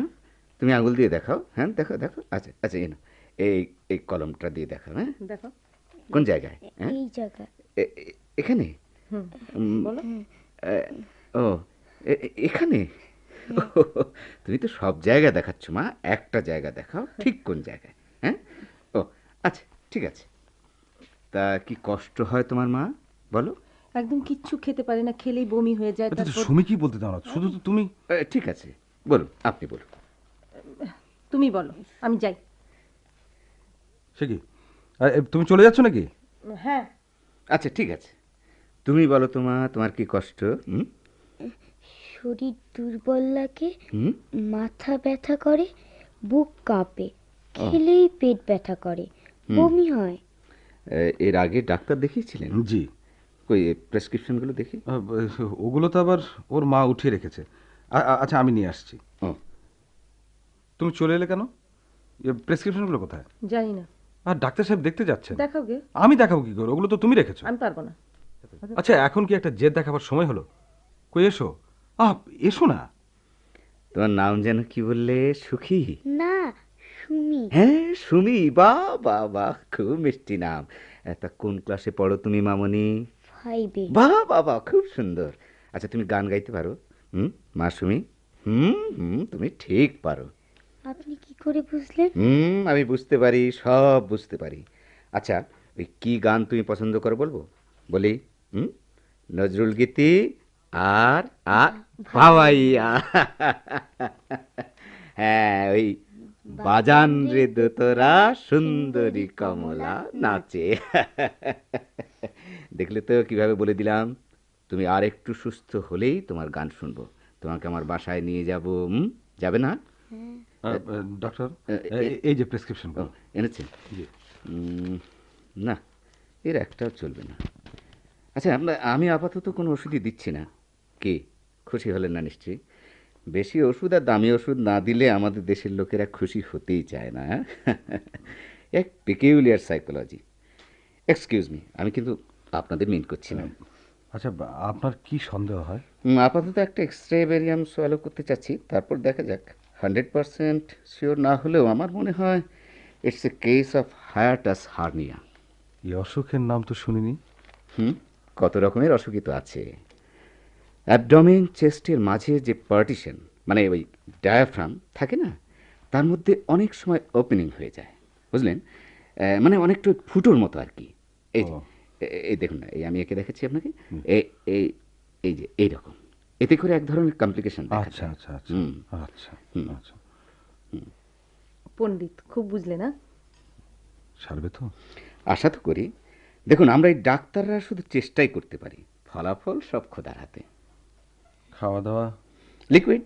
তুমি আঙুল দিয়ে দেখাও। হ্যাঁ, দেখো দেখো। আচ্ছা আচ্ছা, এই এই কলমটা দিয়ে দেখাও। হ্যাঁ, দেখো কোন জায়গায়? হ্যাঁ, এই জায়গায়। এখানে? বলো। ও, এখানে? তুমি তো সব জায়গা দেখাচ্ছ মা, একটা জায়গা দেখাও। ঠিক কোন জায়গায়? হ্যাঁ, ও আচ্ছা, ঠিক আছে। তা কি কষ্ট হয় তোমার মা, বলো? একদম কিচ্ছু খেতে পারে না, খেলেই বমি হয়ে যায়। তারপর সুমি কি বলতে দাও না, শুধু তো তুমি। ঠিক আছে, বলুন, আপনি বলুন। তুমি বলো, আমি যাই। সে কি, তুমি চলে যাচ্ছ নাকি? হ্যাঁ। আচ্ছা ঠিক আছে, তুমি বলো তো মা, তোমার কি কষ্ট? শরীর দুর্বল লাগে, মাথা ব্যথা করে, বুক কাঁপে, খেলেই পেট ব্যথা করে, বমি হয়। এর আগে ডাক্তার দেখিয়েছিলেন? জি। কই প্রেসক্রিপশনগুলো দেখি। ওগুলো তো আবার ওর মা উঠিয়ে রেখেছে। আচ্ছা, আমি নিয়ে আসছি। ও, তুমি চলে এলে কেন? প্রেসক্রিপশনগুলো কোথায়? জানি না। আর ডাক্তার সাহেব দেখতে যাচ্ছেন। দেখাও গে। আমি দেখাবো কি করে? ওগুলো তো তুমি রেখেছো। আমি পারবো না। আচ্ছা, এখন কি একটা জেদ দেখাবার সময় হলো? কই এসো, এসো না। তোমার নাম যেন কি বললে? সুখী? না, সুমি। হ্যাঁ, সুমি। বাহ বাহ বাহ, খুব মিষ্টি নাম। তা কোন ক্লাসে পড়ো তুমি মামনি? 5-এ। বাহ বাহ বাহ, খুব সুন্দর। আচ্ছা, তুমি গান গাইতে পারো? মা সুমি? তুমি ঠিক পারো। আপনি কি করে বুঝলেন? আমি বুঝতে পারি, সব বুঝতে পারি। আচ্ছা, ওই কি গান তুমি পছন্দ করো বলবো? বলি, নজরুল গীতি আর ভাওয়াইয়া। হ্যাঁ, ওই বাজান রে দোতরা সুন্দরী কমলা নাচে। দেখলে তো কিভাবে বলে দিলাম। তুমি আর একটু সুস্থ হলেই তোমার গান শুনবো। তোমাকে আমার বাসায় নিয়ে যাব। যাবে না? ডক্টর, এই যে প্রেসক্রিপশন এনেছেন? না, এর একটাও চলবে না। আচ্ছা, আমি আপাতত কোনো ওষুধই দিচ্ছি না। কি খুশি হলেন না নিশ্চয়ই? বেশি ওষুধ আর দামি ওষুধ না দিলে আমাদের দেশের লোকেরা খুশি হতেই চায় না। এক পেকিউলিয়ার সাইকোলজি। এক্সকিউজ মি, আমি কিন্তু আপনাদের মিন করছি না। আচ্ছা, আপনার কি সন্দেহ হয়? আপাতত একটা এক্সরে ব্যারিয়াম সোয়ালো করতে চাচ্ছি, তারপর দেখা যাক। 100% শিওর না হলেও আমার মনে হয় it's a case of hiatus hernia. এই অসুখের নাম তো শুনিনি। কত রকমের অসুখই তো আছে। অ্যাবডোমেন চেস্টের মাঝে যে পার্টিশন, মানে ওই ডায়াফ্রাম থাকে না, তার মধ্যে অনেক সময় ওপেনিং হয়ে যায়, বুঝলেন? মানে অনেকটা ফুটোর মতো আর কি। এই যে এই দেখুন না, এই আমি একে দেখাচ্ছি আপনাকে, এই যে এইরকম, এতে করে এক ধরনের কমপ্লিকেশন। আচ্ছা আচ্ছা আচ্ছা আচ্ছা আচ্ছা। পণ্ডিত খুব বুঝলে না? সারবে তো? আশা তো করি। দেখুন, আমরা এই ডাক্তাররা শুধু চেষ্টাই করতে পারি, ফলাফল সব খোদার হাতে। খাওয়া দাওয়া? লিকুইড,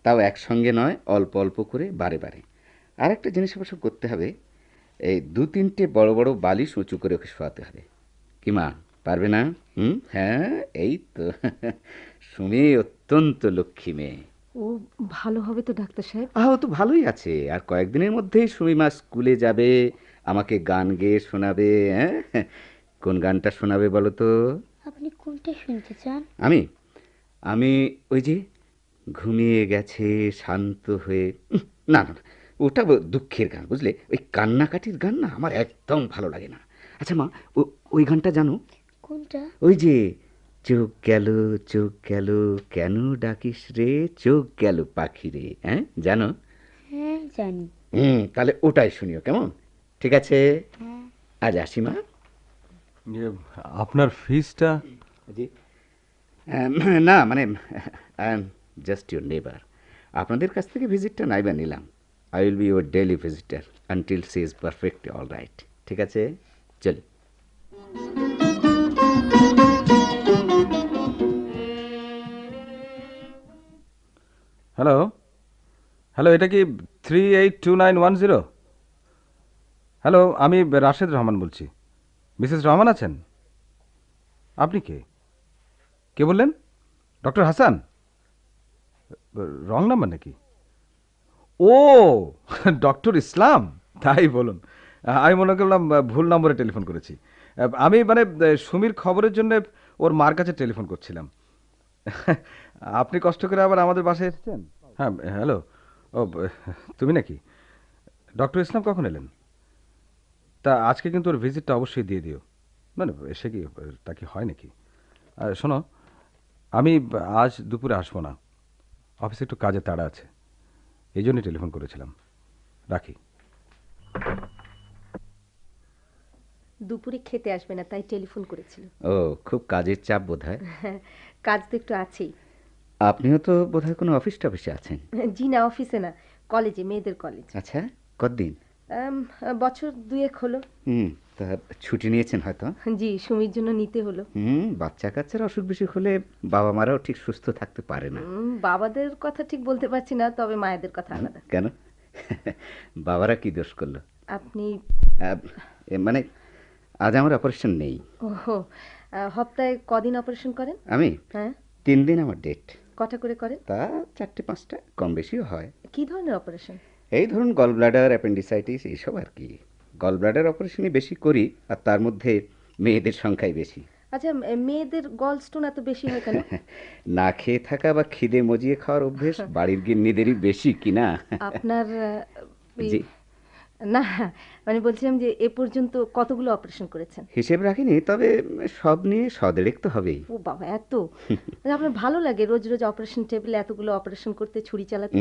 তাও একসঙ্গে নয়, অল্প অল্প করে, বারে বারে। আর একটা জিনিস অবশ্য করতে হবে, এই 2-3টে বড় বড় বালিশ উঁচু করে ওকে শোয়াতে হবে। কি মা, পারবে না? হ্যাঁ, এই তো। সুমি অত্যন্ত লক্ষ্মী মেয়ে। ও ভালো হবে তো ডাক্তার সাহেব? ও তো ভালোই আছে। আর কয়েকদিনের মধ্যেই সুমি মা স্কুলে যাবে, আমাকে গান গেয়ে শোনাবে। হ্যাঁ, কোন গানটা শোনাবে বলো তো? আপনি কোনটা শুনতে চান? আমি আমি ওই যে ঘুমিয়ে গেছে শান্ত হয়ে, না না না, ওটা দুঃখের গান, বুঝলে? ওই কান্নাকাটির গান না আমার একদম ভালো লাগে না। আচ্ছা মা, ওই গানটা জানো? কোনটা? ওই যে চোখ গেল কেন ডাকিস রে, চোখ গেল পাখি রে, হ্যাঁ জানো? হ্যাঁ জানি। তাহলে ওটাই শুনিও, কেমন? ঠিক আছে, হ্যাঁ। আজ আসি মা। আপনার ফিসটা? জি, না মানে আই এম জাস্ট ইউর নেবার। আপনাদের কাছ থেকে ভিজিটটা নাইবা নিলাম। I will be your daily visitor until she is perfectly all right. ঠিক আছে, চল। হ্যালো হ্যালো, এটা কি 382910? হ্যালো, আমি রাশেদ রহমান বলছি। মিসেস রহমান আছেন? আপনি কে? কে বললেন? ডক্টর হাসান? রং নাম্বার নাকি? ও ডক্টর ইসলাম, তাই বলুন। আমি মনে করলাম ভুল নম্বরে টেলিফোন করেছি। আমি মানে সুমির খবরের জন্য ওর মার কাছে টেলিফোন করছিলাম। আপনি কষ্ট করে আবার আমাদের বাসায় এসেছেন? হ্যাঁ, হ্যালো। ও, তুমি নাকি? ডক্টর ইসলাম কখন এলেন? তা আজকে কিন্তু ওর ভিজিটটা অবশ্যই দিয়ে দিও। না না, সে কি, তা কি হয় নাকি? শোনো, আমি আজ দুপুরে আসবো না, অফিসে একটু কাজে তাড়া আছে, এই জন্যই টেলিফোন করেছিলাম। রাখি। দুপুরে খেতে আসবে না, তাই টেলিফোন করেছিল। ও, খুব কাজের চাপ বোধহয়। হ্যাঁ, কাজ তো একটু আছেই। আপনিও তো বোধহয় কোনো অফিস টফিসে আছেন? জি না, অফিসে না, কলেজে, মেয়েদের কলেজ। আচ্ছা, কতদিন? বছর 2 হলো। তা ছুটি নিয়েছেন হয়তো? জি, সুমির জন্য নিতে হলো। বাচ্চা কাচ্চার অসুখ বিসুখ হলে বাবা মারাও ঠিক সুস্থ থাকতে পারে না। বাবাদের কথা ঠিক বলতে পারছি না, তবে মায়েদের কথা আলাদা। কেন? বাবারা কি দোষ করলো? আপনি মানে আজ আমার অপারেশন নেই। ওহো, সপ্তাহে কদিন অপারেশন করেন? আমি হ্যাঁ। 3 দিন আমার ডেট। কটা করে করেন? তা 4-5টা, কম বেশিও হয়। কি ধরনের অপারেশন? এই ধরুন গল ব্লাডার, অ্যাপেন্ডিসাইটিস, এইসব আর কি। গল ব্লাডার অপারেশনই বেশি করি, আর তার মধ্যে মেয়েদের সংখ্যাই বেশি। আচ্ছা, মেয়েদের গল স্টোন এত বেশি হয় কেন? না খেয়ে থাকা বা খিদে মজিয়ে খাওয়ার অভ্যেস বাড়ির গিন্নিদেরই বেশি, কিনা? আপনার জি, না, মানে বলছিলাম যে এ পর্যন্ত কতগুলো অপারেশন করেছেন? হিসেব রাখিনি, তবে সব নিয়ে 100-150 তো হবেই। ও বাবা, এত! আপনার ভালো লাগে রোজ রোজ অপারেশন টেবিলে এতগুলো অপারেশন করতে, ছুরি চালাতে?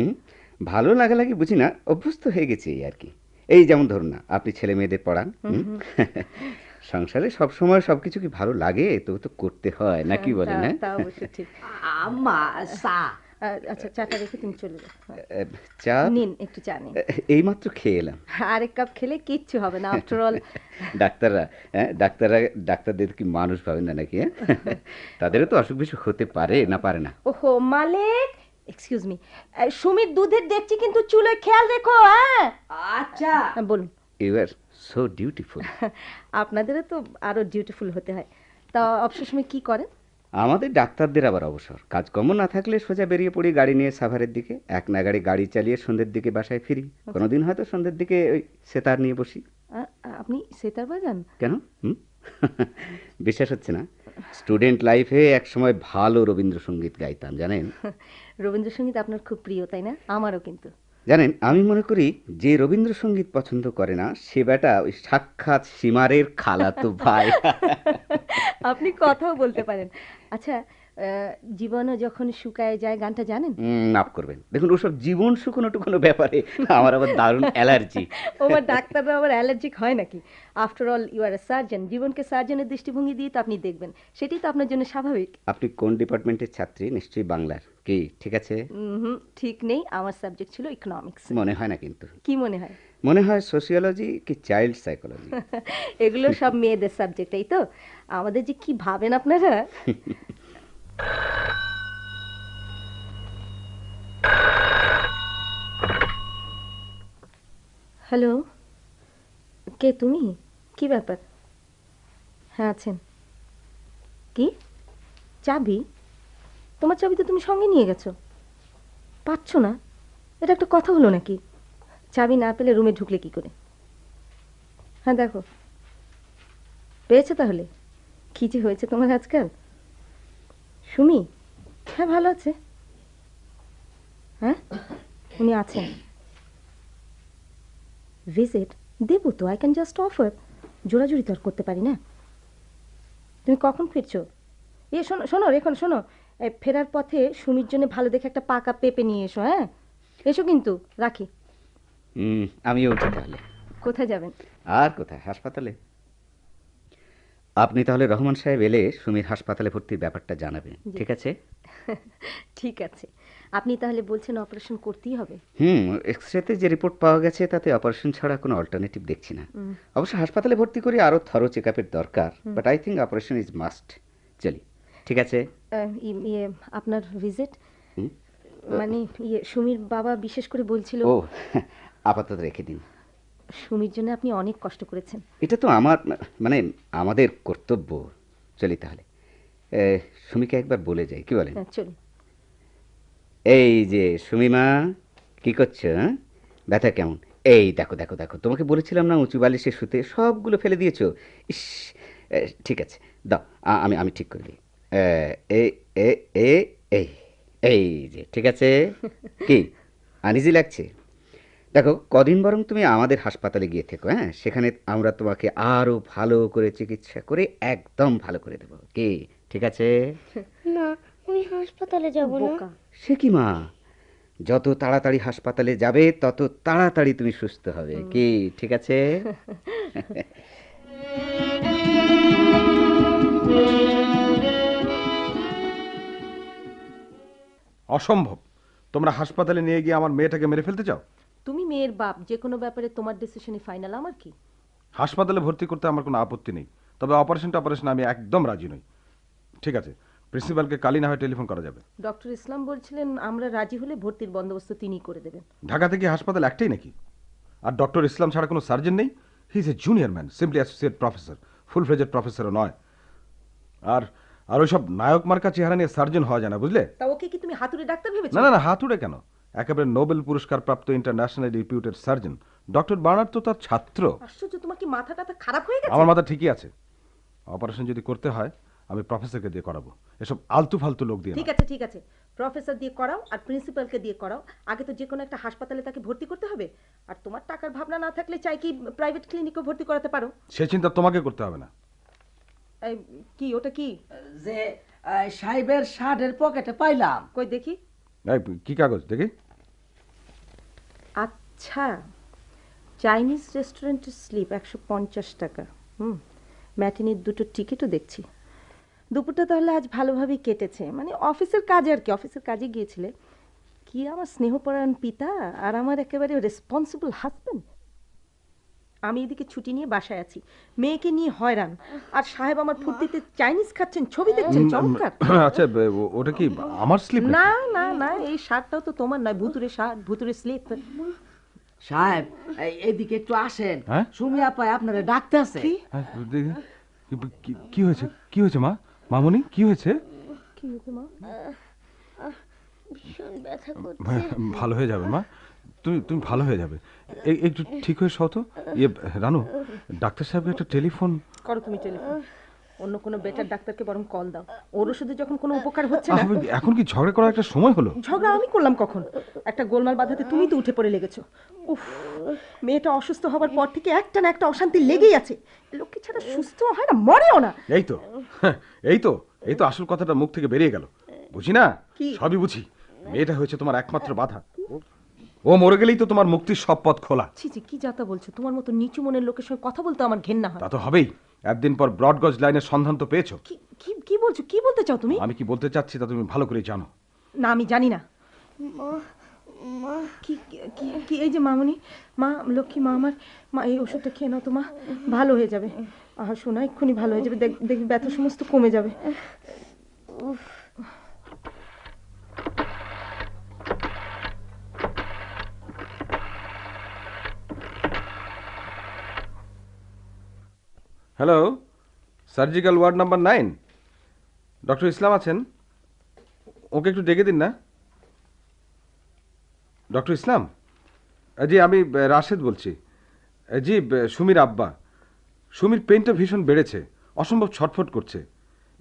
ভালো লাগালাগি বুঝি না, অভ্যস্ত হয়ে গেছে এই আর কি। এই যেমন ধরুন না, আপনি ছেলে মেয়েদের পড়ান, সংসারে সব সময় সবকিছু কি ভালো লাগে? তো তো করতে হয়, নাকি বলেন? হ্যাঁ, তা অবশ্য ঠিক। আম্মা চা। আচ্ছা, চাটা রেখে তুমি চলে যাও। চা নিন, একটু চা নিন। এইমাত্র খেয়ে এলাম। আরেক কাপ খেলে কিচ্ছু হবে না, আফটার অল। ডাক্তারদের কি মানুষ ভাবেন না নাকি? তাদেরও তো অসুখ বিসুখ হতে পারে, না পারে না? ওহো মালিক, এক্সকিউজ মি, সুমির দুধের দেখছি কিন্তু চুলোয় খেয়াল রেখো। হ্যাঁ আচ্ছা। বলুন। You are so dutiful. আপনাদেরও তো আরো ডিউটিফুল হতে হয়। তা অবসর সময় কি করেন? আমাদের ডাক্তারদের আবার অবসর, কাজকর্ম না থাকলে সোজা বেরিয়ে পড়ি গাড়ি নিয়ে সাভারের দিকে। এক নাগাড়ি গাড়ি চালিয়ে সন্ধ্যের দিকে বাসায় ফিরি। কোনোদিন হয়তো সন্ধ্যের দিকে ওই সেতার নিয়ে বসি। আপনি সেতার বাজান? কেন? বিশ্বাস হচ্ছে না? স্টুডেন্ট লাইফে এক সময় ভালো রবীন্দ্রসঙ্গীত গাইতাম, জানেন? রবীন্দ্রসঙ্গীত আপনার খুব প্রিয়, তাই না? আমারও কিন্তু। জানেন, আমি মনে করি যে রবীন্দ্রসঙ্গীত পছন্দ করে না সে বেটা ওই সাক্ষাৎ সীমারের খালাতো ভাই। আপনি কথাও বলতে পারেন। আচ্ছা, জীবনও যখন শুকায় যায় গানটা জানেন? মাফ করবেন, দেখুন ওসব জীবন শুকনো টুকনো ব্যাপারে আমার আবার দারুণ অ্যালার্জি। ওবার ডাক্তাররা আবার অ্যালার্জিক হয় নাকি? After all you are a surgeon. জীবনকে সার্জনের দৃষ্টিভঙ্গি দিয়ে তো আপনি দেখবেন, সেটাই তো আপনার জন্য স্বাভাবিক। আপনি কোন ডিপার্টমেন্টের ছাত্রী? নিশ্চয়ই বাংলার। কি ঠিক আছে? ঠিক নেই, আমার সাবজেক্ট ছিল ইকোনমিক্স। মনে হয় না কিন্তু। কি মনে হয়? মনে হয় সোশিওলজি কি চাইল্ড সাইকোলজি। এগুলো সব মেয়েদের সাবজেক্ট, এই তো। আমাদের যে কি ভাবেন আপনারা। হ্যালো, কে তুমি? কি ব্যাপার? হ্যাঁ আছেন। কি চাবি? তোমার চাবি তো তুমি সঙ্গে নিয়ে গেছো, পাচ্ছ না? এটা একটা কথা হলো নাকি? চাবি না পেলে রুমে ঢুকলে কি করে? হ্যাঁ দেখো, পেয়েছো তাহলে? কি যে হয়েছে তোমার আজকাল? সুমি? হ্যাঁ, ভালো আছে। হ্যাঁ, উনি আছেন। ভিজিট দেবো তো, আই ক্যান জাস্ট অফার। জোরাজুরি তো আর করতে পারি না। তুমি কখন ফিরছো? শোনো শোনো, এখন শোনো, ফেরার পথে সুমির জন্য ভালো দেখে একটা পাকা পেঁপে নিয়ে এসো। হ্যাঁ, এসো কিন্তু। রাখি। আমিও উঠি তাহলে। কোথায় যাবেন? আর কোথায়, হাসপাতালে। আপনি তাহলে রহমান সাহেব এলে সুমির হাসপাতালে ভর্তির ব্যাপারটা জানাবেন, ঠিক আছে? ঠিক আছে। আপনি তাহলে বলছেন অপারেশন করতেই হবে? এক্সরেতে যে রিপোর্ট পাওয়া গেছে তাতে অপারেশন ছাড়া কোনো অল্টারনেটিভ দেখছি না। অবশ্য হাসপাতালে ভর্তি করে আরও থরো চেক আপের দরকার, but I think operation is must. চলি, ঠিক আছে? আপনার ভিজিট মানে সুমির বাবা বিশেষ করে বলছিল। ও, আপাতত রেখে দিন। সুমির জন্য আপনি অনেক কষ্ট করেছেন। এটা তো আমার মানে আমাদের কর্তব্য। চলি তাহলে, সুমিকে একবার বলে যাই, কি বলেন? চলি। এই যে সুমিমা, কি করছো? ব্যথা কেমন? এই দেখো দেখো দেখো, তোমাকে বলেছিলাম না উঁচু বালিশে শুতে সবগুলো ফেলে দিয়েছো। ইস, ঠিক আছে, দাও, আমি ঠিক করে দিই। এই এই এই যে ঠিক আছে। কি আনইজি লাগছে? দেখো, কদিন বরং তুমি আমাদের হাসপাতালে গিয়ে থেকো। হ্যাঁ, সেখানে আমরা তোমাকে আরো ভালো করে চিকিৎসা করে একদম ভালো করে দেবো। কি ঠিক আছে? না, আমি হাসপাতালে যাব না। সে কি মা, যত তাড়াতাড়ি হাসপাতালে যাবে তত তাড়াতাড়ি তুমি সুস্থ হবে। কি ঠিক আছে? অসম্ভব, তোমরা হাসপাতালে নিয়ে গিয়ে আমার মেয়েটাকে মেরে ফেলতে চাও? তুমি মেয়ের বাপ, যে কোনো ব্যাপারে তোমার ডিসিশনই ফাইনাল। আমার কি? হাসপাতালে ভর্তি করতে আমার কোনো আপত্তি নেই, তবে অপারেশন আমি একদম রাজি নই। ঠিক আছে, প্রিন্সিপালকে কালই না হয় টেলিফোন করা যাবে। ডক্টর ইসলাম বলছিলেন আমরা রাজি হলে ভর্তির বন্দোবস্ত তিনিই করে দেবেন। ঢাকা থেকে হাসপাতাল একটাই নাকি? আর ডক্টর ইসলাম ছাড়া কোনো সার্জন নেই? He is a junior man, simply associate professor, full fledged প্রফেসরও নয়। আর আর ওইসব নায়ক মার্কা চেহারা নিয়ে সার্জন হওয়া যায় না, বুঝলে? তা ওকে কি তুমি হাতুড়ে ডাক্তার ভেবেছো? না না না, হাতুড়ে কেন, একেবারে নোবেল পুরস্কার প্রাপ্ত international reputed surgeon doctor Bernard তো তার ছাত্র। আশ্চর্য, তোমার কি মাথা টাথা খারাপ হয়ে গেছে? আমার মাথা ঠিকই আছে। অপারেশন যদি করতে হয় আমি প্রফেসরকে দিয়ে করাবো, এসব আলতু ফালতু লোক দিয়ে। ঠিক আছে ঠিক আছে, প্রফেসর দিয়ে করাও আর প্রিন্সিপালকে দিয়ে করাও। আগে তো যে কোনো একটা হাসপাতালে তাকে ভর্তি করতে হবে। আর তোমার টাকার ভাবনা না থাকলে চাই কি প্রাইভেট ক্লিনিকে ভর্তি করাতে পারো। সে চিন্তা তোমাকে করতে হবে না। কি ওটা কি? যে সাহেবের শার্টের পকেটে পাইলাম। কই দেখি। কি কাগজ দেখি? আচ্ছা, চাইনিজ রেস্টুরেন্টের স্লিপ 150 টাকা। ম্যাটিনির 2টো টিকিটও দেখছি। দুপুরটা তাহলে আজ ভালোভাবেই কেটেছে, মানে অফিসের কাজে আর কি। অফিসের কাজে গিয়েছিলে কি আমার স্নেহপরায়ণ পিতা আর আমার একেবারে রেসপন্সিবল হাজব্যান্ড। আমি এদিকে ছুটি নিয়ে বাসায় আছি, মেয়েকে নিয়ে হয়রান, আর সাহেব আমার ফুর্তিতে চাইনিজ খাচ্ছেন, ছবি দেখছেন। চমৎকার। আচ্ছা, ওটা কি আমার স্লিপ? না না না, এই শার্টটাও তো তোমার নয়, ভুতুরে শার্ট, ভুতুরে স্লিপ। সাহেব এদিকে একটু আসেন, সুমি আপা আপনারা ডাকতে আছে। কি হয়েছে? কি হয়েছে মা? মামনি কি হয়েছে? কি হয়েছে মা? ভীষণ ব্যথা করছে। ভালো হয়ে যাবে মা, তুমি ভালো হয়ে যাবে। একটু ঠিক হয়ে সও তো। রানু, ডাক্তার সাহেবকে একটা টেলিফোন করো তুমি। টেলিফোন অন্য কোনো বেটার ডাক্তারকে বরং কল দাও। ওর ওষুধে যখন কোনো উপকার হচ্ছে না। এখন কি ঝগড়া করার একটা সময় হলো? ঝগড়া আমি করলাম কখন? একটা গোলমাল বাঁধাতে তুমি তো উঠে পড়ে লেগেছো। উফ, মেয়েটা অসুস্থ হবার পর থেকে একটা না একটা অশান্তি লেগেই আছে। লক্ষ্মী ছাড়া সুস্থ হয় না, মরেও না। এই তো আসল কথাটা মুখ থেকে বেরিয়ে গেল। বুঝি না, সবই বুঝি। মেয়েটা হয়েছে তোমার একমাত্র বাধা। ও মরে গেলেই তো তোমার মুক্তির সব পথ খোলা। ছি ছি, কি যাতা বলছো? তোমার মতো নিচু মনের লোকের সঙ্গে কথা বলতে আমার ঘেন্না হয়। তা তো হবেই। একদিন পর ব্রডগজ লাইনের সন্ধান তো পেয়েছো। কি বলছো? কি বলতে চাও তুমি? আমি কি বলতে চাচ্ছি তা তুমি ভালো করে জানো। না, আমি জানি না। কি এই যে মামনি, মা লক্ষ্মী, মা আমার, মা এই ওষুধটা খেয়ে নাও তো মা, ভালো হয়ে যাবে। শোনা, এক্ষুনি ভালো হয়ে যাবে, দেখবি ব্যথা সমস্ত কমে যাবে। Hello, surgical ward number 9, doctor Islam আছেন? ওকে একটু ডেকে দিন না। ডক্টর ইসলাম? জি, আমি রাশেদ বলছি। জি, সুমির আব্বা। সুমির পেনটা ভীষণ বেড়েছে, অসম্ভব ছটফট করছে।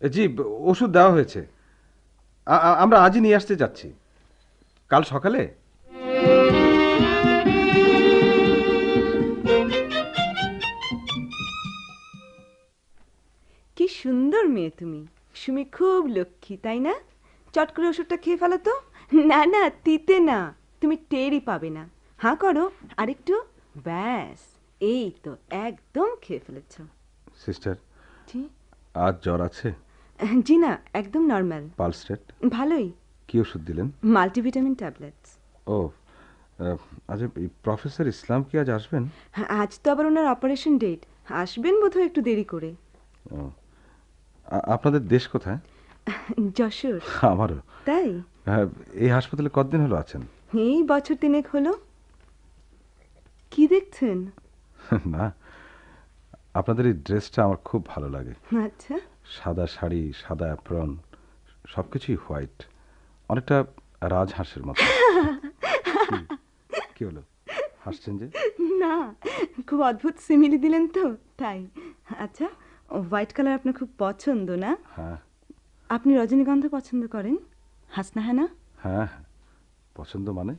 জি, ওষুধ দেওয়া হয়েছে। আমরা আজই নিয়ে আসতে যাচ্ছি। কাল সকালে? কি সুন্দর মেয়ে তুমি, সুমি খুব লক্ষ্মী, তাই না? চট করে ওষুধটা খেয়ে ফেলো তো। না না, তিতে না, তুমি টেরই পাবে না। হাঁ করো আরেকটু, ব্যাস, এই তো একদম খেয়ে ফেলেছ। সিস্টার, জি আজ জ্বর আছে? জি না, একদম নর্মাল। Pulse rate? ভালোই। কি ওষুধ দিলেন? Multivitamin tablets. ও আচ্ছা, প্রফেসর ইসলাম কি আজ আসবেন? আজ তো আবার ওনার অপারেশন ডেট, আসবেন বোধহয় একটু দেরি করে। ও, আপনাদের দেশ কোথায়? যশোর। আমারও তাই? এই হাসপাতালে কতদিন হলো আছেন? এই বছর তিনেক হলো। কি দেখছেন? না, আপনাদের এই ড্রেসটা আমার খুব ভালো লাগে। আচ্ছা। সাদা শাড়ি, সাদা অ্যাপ্রন, সবকিছুই হোয়াইট, অনেকটা রাজহাঁসের মতো। কি হলো, হাসছেন যে? না, খুব অদ্ভুত সিমিলি দিলেন তো, তাই। আচ্ছা, হোয়াইট কালার আপনার খুব পছন্দ না? হ্যাঁ। আপনি রজনীগন্ধা পছন্দ করেন? হাসনা হ্যাঁ? হ্যাঁ, পছন্দ মানে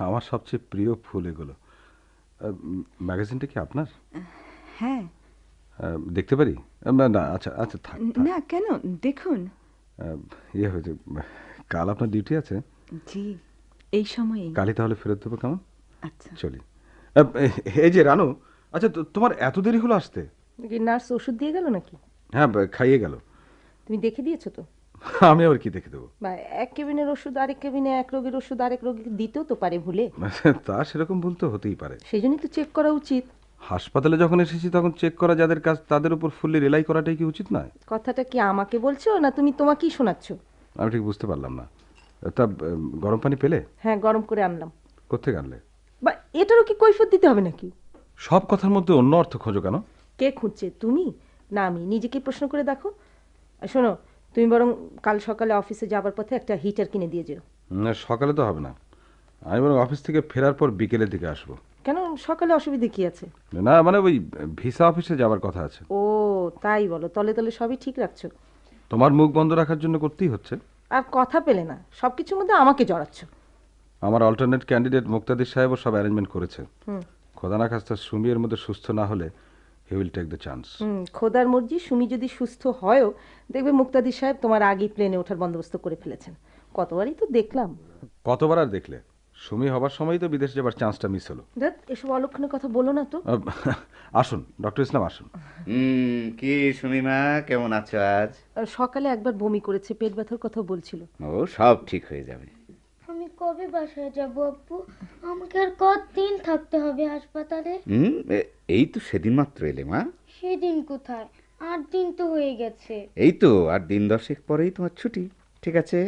আমার সবচেয়ে প্রিয় ফুল এগুলো। ম্যাগাজিনটা কি আপনার? হ্যাঁ। দেখতে পারি? না, আচ্ছা আচ্ছা, থাক। না কেন, দেখুন। ইয়ে হয়েছে, কাল আপনার ডিউটি আছে? জি, এই সময়ে। কালই তাহলে ফেরত দেবো, কেমন? আচ্ছা চলি। এই যে রানু, আচ্ছা তোমার এত দেরি হলো আসতে? নার্স ওষুধ দিয়ে গেল নাকি? হ্যাঁ, খাইয়ে গেল। তুমি দেখে দিয়েছো তো? আমি আবার কি দেখে দেবো? বা এক কেবিনের ওষুধ আরেক কেবিনে, এক রোগীর ওষুধ আরেক রোগীকে দিতেও তো পারে ভুলে। তা সেরকম ভুল তো হতেই পারে। সেই জন্যই তো চেক করা উচিত। হাসপাতালে যখন এসেছি তখন চেক করা যাদের কাজ তাদের উপর ফুললি রিলাই করাটাই কি উচিত নয়? কথাটা কি আমাকে বলছো না তুমি তোমাকেই শোনাচ্ছ? আমি ঠিক বুঝতে পারলাম না। তা গরম পানি পেলে? হ্যাঁ, গরম করে আনলাম। কোত্থেকে আনলে? বা এটারও কি কৈফিয়ত দিতে হবে নাকি? সব কথার মধ্যে অন্য অর্থ খোঁজো কেন? কে খুঁজছে, তুমি না আমি? নিজেকে প্রশ্ন করে দেখো। আর শোনো, তুমি বরং কাল সকালে অফিসে যাবার পথে একটা হিটার কিনে দিয়ে যেও। না, সকালে তো হবে না। আমি বরং অফিস থেকে ফেরার পর বিকেলের দিকে আসবো। কেন, সকালে অসুবিধে কি আছে? না, মানে ওই ভিসা অফিসে যাবার কথা আছে। ও তাই বলো, তলে তলে সবই ঠিক রাখছো। তোমার মুখ বন্ধ রাখার জন্য করতেই হচ্ছে। আর কথা পেলে না, সবকিছুর মধ্যে আমাকে জড়াচ্ছ। আমার অল্টারনেট ক্যান্ডিডেট মুক্তাদির সাহেবও সব অ্যারেঞ্জমেন্ট করেছে। খোদা না খাস্তা সুমি এর মধ্যে সুস্থ না হলে he will take the chance. খোদার মর্জি, সুমি যদি সুস্থ হয়ও দেখবে মুক্তাদি সাহেব তোমার আগেই প্লেনে ওঠার বন্দোবস্ত করে ফেলেছেন। কতবারই তো দেখলাম। কতবার আর দেখলে? সুমি হবার সময়ই তো বিদেশ যাবার চান্সটা মিস হলো। দেখ, এসব অলক্ষণের কথা বলো না তো। আসুন ডক্টর ইসলাম, আসুন। কি সুমিমা, কেমন আছো আজ? সকালে একবার বমি করেছে, পেট ব্যথার কথা বলছিল। ও সব ঠিক হয়ে যাবে। আমি কবে বাসায় যাব আব্বু? আমাকে আর কতদিন থাকতে হবে হাসপাতালে? এই তো সেদিন মাত্র এলে মা। সেদিন কোথায়, 8 দিন তো হয়ে গেছে। এই তো আর দিন 10 পরেই তোমার ছুটি। ঠিক আছে।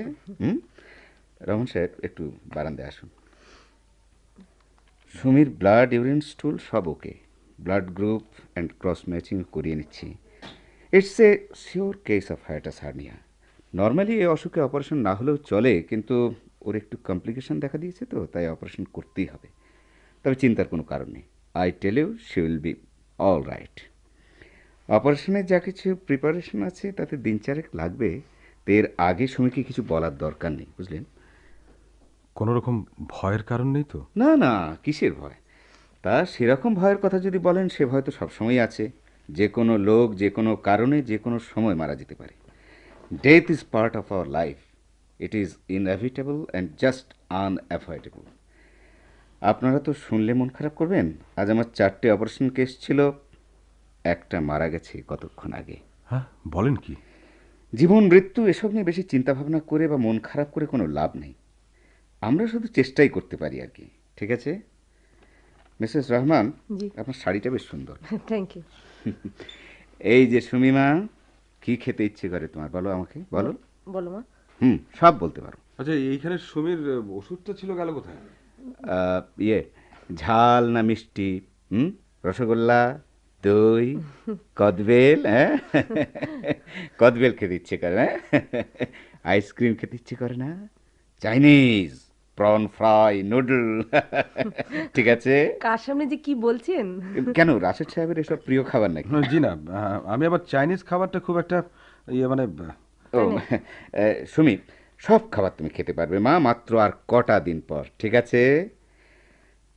রমন সাহেব, একটু বারান্দায় আসুন। সুমির ব্লাড, ইউরিন, স্টুল সব okay. Blood group and cross matching করিয়ে নিচ্ছি। It's a sure case of hiatus hernia. Normally এই অসুখে অপারেশন না হলেও চলে, কিন্তু ওর একটু কমপ্লিকেশন দেখা দিয়েছে তো, তাই অপারেশন করতেই হবে। তবে চিন্তার কোনো কারণ নেই। I tell you she will be all right. অপারেশনের যা কিছু প্রিপারেশন আছে তাতে দিন 4 লাগবে। এর আগে সুমিকে কিছু বলার দরকার নেই, বুঝলেন? কোনো রকম ভয়ের কারণ নেই তো? না না, কিসের ভয়? তা সেরকম ভয়ের কথা যদি বলেন, সে ভয় তো সবসময় আছে। যে কোনো লোক যে কোনো কারণে যে কোনো সময় মারা যেতে পারে। Death is part of our life. It is inevitable and just unavoidable. আপনারা তো শুনলে মন খারাপ করবেন। আজ আমার 4টে অপারেশন কেস ছিল, একটা মারা গেছে কতক্ষণ আগে। হ্যাঁ, বলেন কি? জীবন মৃত্যু এসব নিয়ে বেশি চিন্তা ভাবনা করে বা মন খারাপ করে কোনো লাভ নেই। আমরা শুধু চেষ্টাই করতে পারি আর কি। ঠিক আছে মিসেস রহমান, আপনার শাড়িটা বেশ সুন্দর। Thank you. এই যে সুমিমা, কি খেতে ইচ্ছে করে তোমার, বলো আমাকে, বলো। বলো মা। সব বলতে পারো। আচ্ছা, এইখানে সুমির ওষুধটা ছিল গেল কোথায়? ঝাল না মিষ্টি? রসগোল্লা, দই, কদবেল? হ্যাঁ, কদবেল খেতে ইচ্ছে করে না? আইসক্রিম খেতে ইচ্ছে করে না? Chinese, prawn fry, noodle. ঠিক আছে? কার সামনে যে কি বলছেন? কেন, রাশেদ সাহেবের এসব প্রিয় খাবার নাকি? জি না, আমি আবার চাইনিজ খাবারটা খুব একটা মানে ও সুমি, সব খাবার তুমি খেতে পারবে মা, মাত্র আর কটা দিন পর। ঠিক আছে?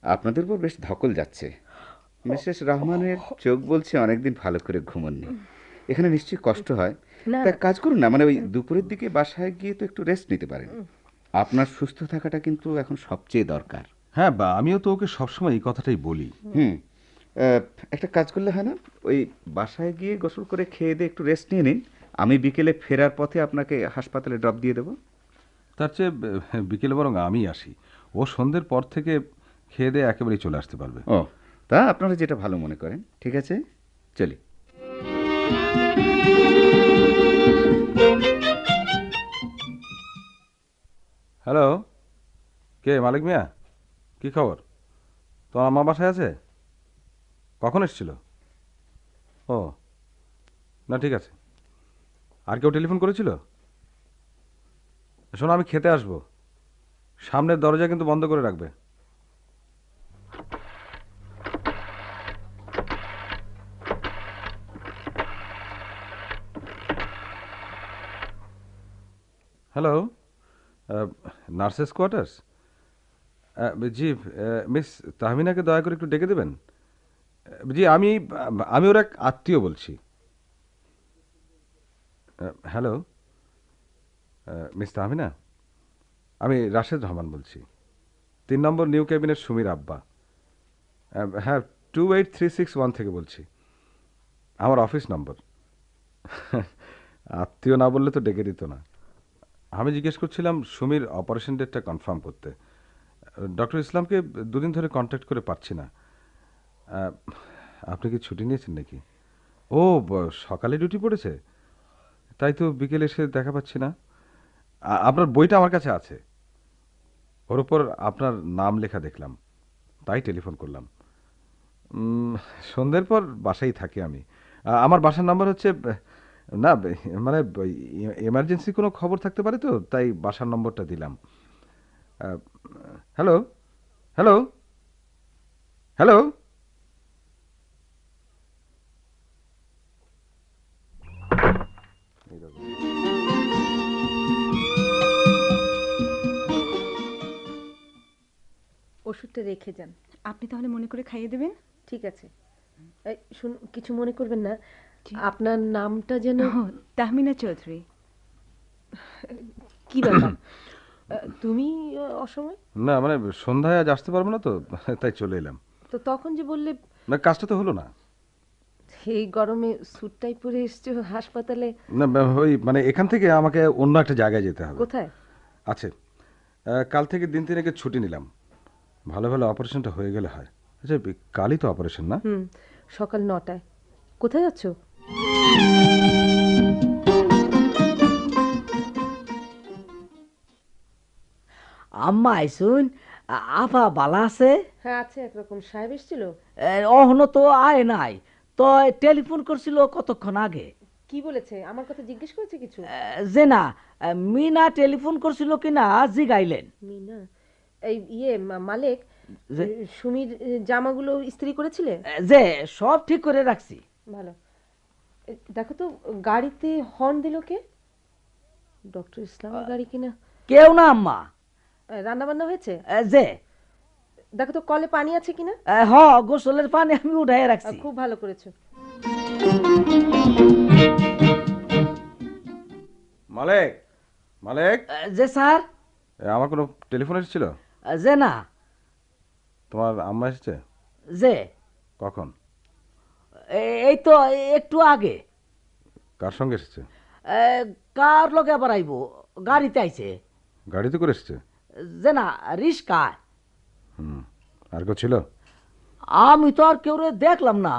আপনাদের উপর বেশ ধকল যাচ্ছে। মিসেস রহমানের চোখ বলছে অনেকদিন ভালো করে ঘুমোননি। এখানে নিশ্চয়ই কষ্ট হয়। তা কাজ করুন না, মানে ওই দুপুরের দিকে বাসায় গিয়ে তো একটু রেস্ট নিতে পারেন। আপনার সুস্থ থাকাটা কিন্তু এখন সবচেয়ে দরকার। হ্যাঁ, আমিও তো ওকে সবসময় এই কথাটাই বলি। একটা কাজ করলে হয় না, ওই বাসায় গিয়ে গোসল করে খেয়ে দিয়ে একটু রেস্ট নিয়ে নিন। আমি বিকেলে ফেরার পথে আপনাকে হাসপাতালে ড্রপ দিয়ে দেবো। তার চেয়ে বিকেলে বরং আমি আসি, ও সন্ধ্যের পর থেকে খেয়ে দিয়ে একেবারেই চলে আসতে পারবে। ও, তা আপনারা যেটা ভালো মনে করেন। ঠিক আছে, চলি। হ্যালো, কে? মালিক মিয়া, কি খবর? তোমার মা বাসায় আছে? কখন এসেছিল? ও না, ঠিক আছে। আর কেউ টেলিফোন করেছিল? শোনো, আমি খেতে আসবো, সামনের দরজা কিন্তু বন্ধ করে রাখবে। Hello, nurses quarters? জি, মিস তাহমিনাকে দয়া করে একটু ডেকে দেবেন। জি, আমি ওর এক আত্মীয় বলছি। হ্যালো, মিস তাহমিনা, আমি রাশেদ রহমান বলছি, 3 নম্বর নিউ ক্যাবিনের সুমির আব্বা। হ্যাঁ, 28361 থেকে বলছি, আমার অফিস নম্বর। আত্মীয় না বললে তো ডেকে দিত না। আমি জিজ্ঞেস করছিলাম সুমির অপারেশন ডেটটা কনফার্ম করতে। ডক্টর ইসলামকে 2 দিন ধরে কন্ট্যাক্ট করে পাচ্ছি না। আপনি কি ছুটি নিয়েছেন নাকি? ও, সকালে ডিউটি পড়েছে, তাই তো বিকেলে এসে দেখা পাচ্ছি না। আপনার বইটা আমার কাছে আছে, ওর উপর আপনার নাম লেখা দেখলাম, তাই টেলিফোন করলাম। সন্ধ্যের পর বাসায় থাকি আমি। আমার বাসার নাম্বার হচ্ছে, না মানে এমার্জেন্সি কোনো খবর থাকতে পারে তো, তাই বাসার নম্বরটা দিলাম। Hello, hello, hello. ওষুধটা রেখে যান। আপনি তাহলে মনে করে খাইয়ে দেবেন? ঠিক আছে। শুন, কিছু মনে করবেন না, আপনার নামটা যেন? তাহমিনা চৌধুরী। কি ব্যাপার, তুমি অসময়? না, মানে সন্ধ্যায় আজ আসতে পারবো না তো, তাই চলে এলাম। তো তখন যে বললে? না, কাজটা তো হলো না। এই গরমে স্যুটটাই পরে এসছো হাসপাতালে? না, ওই মানে এখান থেকে আমাকে অন্য একটা জায়গায় যেতে হবে। কোথায়? আছে, কাল থেকে দিন 3 ছুটি নিলাম, ভালো ভালো অপারেশনটা হয়ে গেলে হয়। আচ্ছা, কালই তো অপারেশন না? সকাল 9টায়। কোথায় যাচ্ছ? আম্মা আইসুন, আপা বালা আছে? হ্যাঁ আছে, একরকম। সাহেব এসেছিল? অহনো তো আয় নাই, তো টেলিফোন করছিল কতক্ষণ আগে। কি বলেছে? আমার কথা জিজ্ঞেস করেছে কিছু? যে না, মিনা টেলিফোন করছিল কিনা জিগাইলেন। মিনা? এই মালিক, সুমির জামাগুলো ইস্ত্রি করেছিলে? যে সব ঠিক করে রাখছি। ভালো। দেখো তো, গাড়িতে হর্ন দিল কে? ডক্টর ইসলামের গাড়ি কিনা? কেউ না আম্মা। রান্না বান্না হয়েছে? যে দেখো তো কলে পানি আছে কিনা। হ, গোসলের পানি আমি উঠাই রাখছি। খুব ভালো করেছো। মালিক, মালিক। যে স্যার? আমার কোনো টেলিফোন এসেছিল? যে না। তোমার আম্মা এসেছে? যে কখন? এই তো একটু আগে। কার সঙ্গে এসেছে? কার লোকে আবার আইব? গাড়িতে আইছে। গাড়িতে করে এসেছে? যে না, রিস্কায়। আর কেউ ছিল? আমি তো আর কেউ দেখলাম না।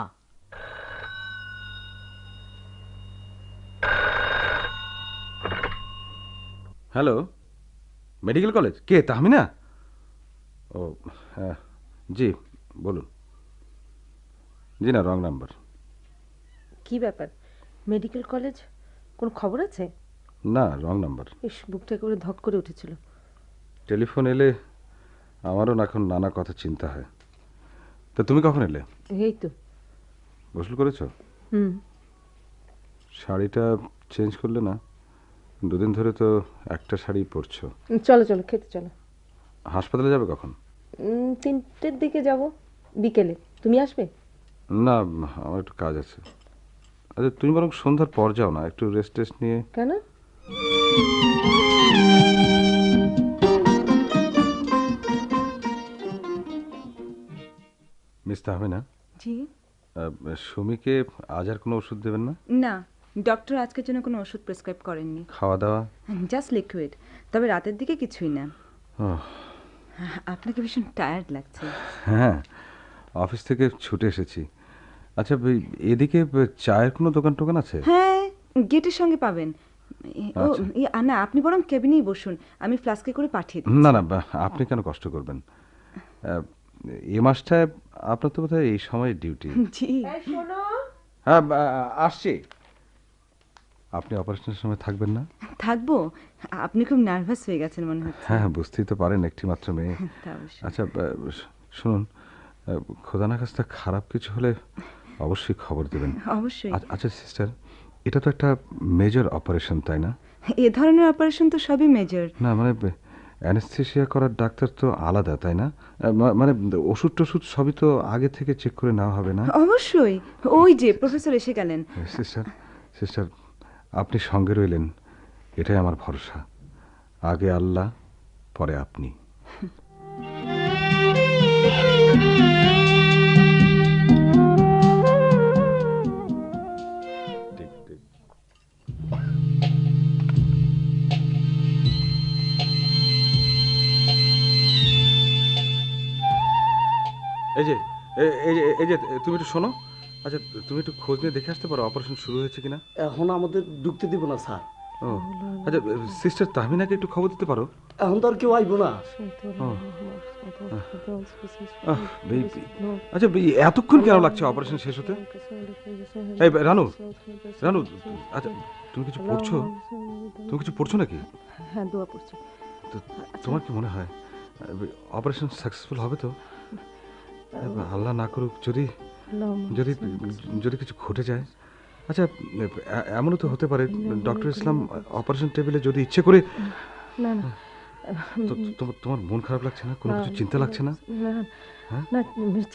Hello, medical college? কে, তাহমিনা? ও হ্যাঁ, জি বলুন। জি না, রং নাম্বার। কি ব্যাপার, মেডিকেল কলেজ? কোন খবর আছে? না, রং নাম্বার। বুকটা করে ধক করে উঠেছিল। টেলিফোন এলে আমারও না এখন নানা কথা চিন্তা হয়। তা তুমি কখন এলে? এই তো। গোসল করেছো? হুম। শাড়িটা চেঞ্জ করলে না? 2 দিন ধরে তো একটা শাড়ি পরছো। চলো চলো খেতে চলো। হাসপাতালে যাবে কখন? 3টের দিকে যাব, বিকেলে। তুমি আসবে? না, আমার একটু কাজ আছে। আচ্ছা তুমি বরং সন্ধ্যার পর যাও না, একটু রেস্ট টেস্ট নিয়ে। কেন? মিস তাহমিনা, জি। সুমিকে আজ আর কোনো ওষুধ দেবেন না? না, ডক্টর আজকের জন্য কোনো ওষুধ প্রেসক্রাইব করেননি। খাওয়া দাওয়া? Just liquid. তবে রাতের দিকে কিছুই না। ওহ, আপনাকে ভীষণ টায়ার্ড লাগছে। হ্যাঁ, অফিস থেকে ছুটে এসেছি। আচ্ছা এদিকে চায়ের কোনো দোকান টোকান আছে? হ্যাঁ, গেটের সঙ্গে পাবেন। ও না, আপনি বরং কেবিনেই বসুন, আমি ফ্লাস্কে করে পাঠিয়ে দিচ্ছি। না না, আপনি কেন কষ্ট করবেন? এ মাসটায় আপনার তো বোধহয় এই সময় ডিউটি। জি। শোনো, হ্যাঁ আসছি। আপনি অপারেশনের সময় থাকবেন না? থাকবো। আপনি খুব নার্ভাস হয়ে গেছেন মনে হচ্ছে। হ্যাঁ, বুঝতেই তো পারেন, একটি মাত্র মেয়ে। তা অবশ্যই। আচ্ছা শুনুন, খোদা না খাস্তা খারাপ কিছু হলে অবশ্যই খবর দেবেন। অবশ্যই। আচ্ছা সিস্টার, এটা তো একটা মেজর অপারেশন, তাই না? এ ধরনের অপারেশন তো সবই মেজর। না মানে অ্যানেস্থেসিয়া করার ডাক্তার তো আলাদা, তাই না? মানে ওষুধ টষুধ সবই তো আগে থেকে চেক করে নেওয়া হবে না? অবশ্যই। ওই যে প্রফেসর এসে গেলেন। সিস্টার আপনি সঙ্গে রইলেন, এটাই আমার ভরসা। আগে আল্লাহ, পরে আপনি। এই যে তুমি একটু শোনো। আচ্ছা তুমি একটু খোঁজ নিয়ে দেখে আসতে পারো অপারেশন শুরু হয়েছে কিনা? এখন আমাদের ঢুকতে দিব না স্যার। ও আচ্ছা, সিস্টার তাহমিনাকে একটু খবর দিতে পারো। এখন তো আর কেউ আইব না। আচ্ছা এতক্ষণ কেন লাগছে অপারেশন শেষ হতে? এই রানু, রানু, আচ্ছা তুমি কিছু পড়ছো? তুমি কিছু পড়ছো নাকি? হ্যাঁ, দোয়া পড়ছি। তোমার কি মনে হয় অপারেশন সাকসেসফুল হবে তো? আল্লাহ না করুক, যদি যদি যদি কিছু ঘটে যায়। আচ্ছা এমনও তো হতে পারে ডক্টর ইসলাম অপারেশন টেবিলে যদি ইচ্ছে করে। না না, তোমার মন খারাপ লাগছে না? কোনো কিছু চিন্তা লাগছে না? না,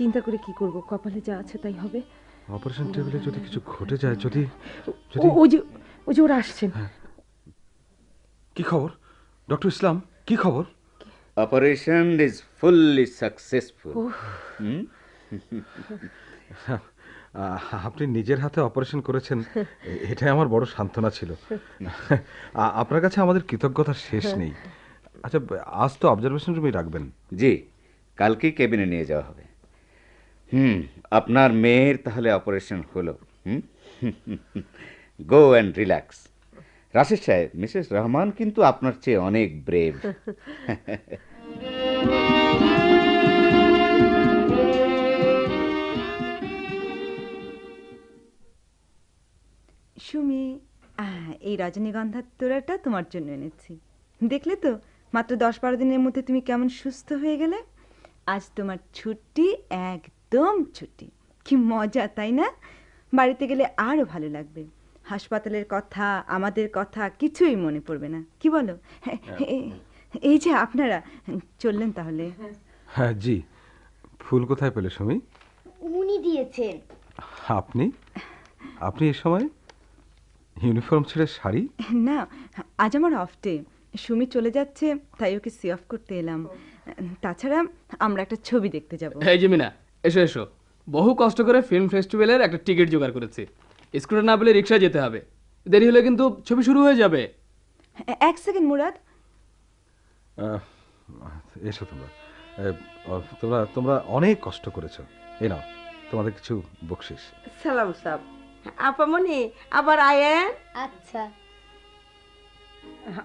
চিন্তা করে কি করব, কপালে যা আছে তাই হবে। অপারেশন টেবিলে যদি কিছু ঘটে যায়, যদি ওই যে ওরা আসছেন। কি খবর ডক্টর ইসলাম, কি খবর? Operation is fully successful. আপনি নিজের হাতে অপারেশন করেছেন, এটাই আমার বড় সান্ত্বনা ছিল। আপনার কাছে আমাদের কৃতজ্ঞতার শেষ নেই। আচ্ছা আজ তো অবজারভেশন রুমে রাখবেন? জি, কালকেই কেবিনে নিয়ে যাওয়া হবে। আপনার মেয়ের তাহলে অপারেশন হলো। Go and relax. রাশেদ সাহেব, মিসেস রহমান কিন্তু আপনার চেয়ে অনেক ব্রেভ। সুমি, এই রজনীগন্ধার তোড়াটা তোমার জন্য এনেছি। দেখলে তো মাত্র 10-12 দিনের মধ্যে তুমি কেমন সুস্থ হয়ে গেলে। আজ তোমার ছুটি, একদম ছুটি। কি মজা তাই না? বাড়িতে গেলে আরো ভালো লাগবে। হাসপাতালের কথা, আমাদের কথা কিছুই মনে পড়বে না। কি বলো? এই যে আপনারা চললেন তাহলে। হ্যাঁ জি। ফুল কোথায় পেলে সুমি? উনি দিয়েছেন। আপনি আপনি এই সময় ইউনিফর্ম ছেড়ে শাড়ি? না, আজ আমার অফ ডে। সুমি চলে যাচ্ছে, তাই ওকে সি অফ করতে এলাম। তাছাড়া আমরা একটা ছবি দেখতে যাব। এই যে মিনা, এসো এসো। বহু কষ্ট করে ফিল্ম ফেস্টিভ্যালের একটা টিকিট জোগাড় করেছি। স্কুটার না পেলে রিক্সায় যেতে হবে, দেরি হলে কিন্তু ছবি শুরু হয়ে যাবে। এক সেকেন্ড মুরাদ। এসো তোমরা তোমরা অনেক কষ্ট করেছো। এই নাও তোমাদের কিছু বকশিস। সালাম সাহেব। আপামনি আবার আয়েন। আচ্ছা।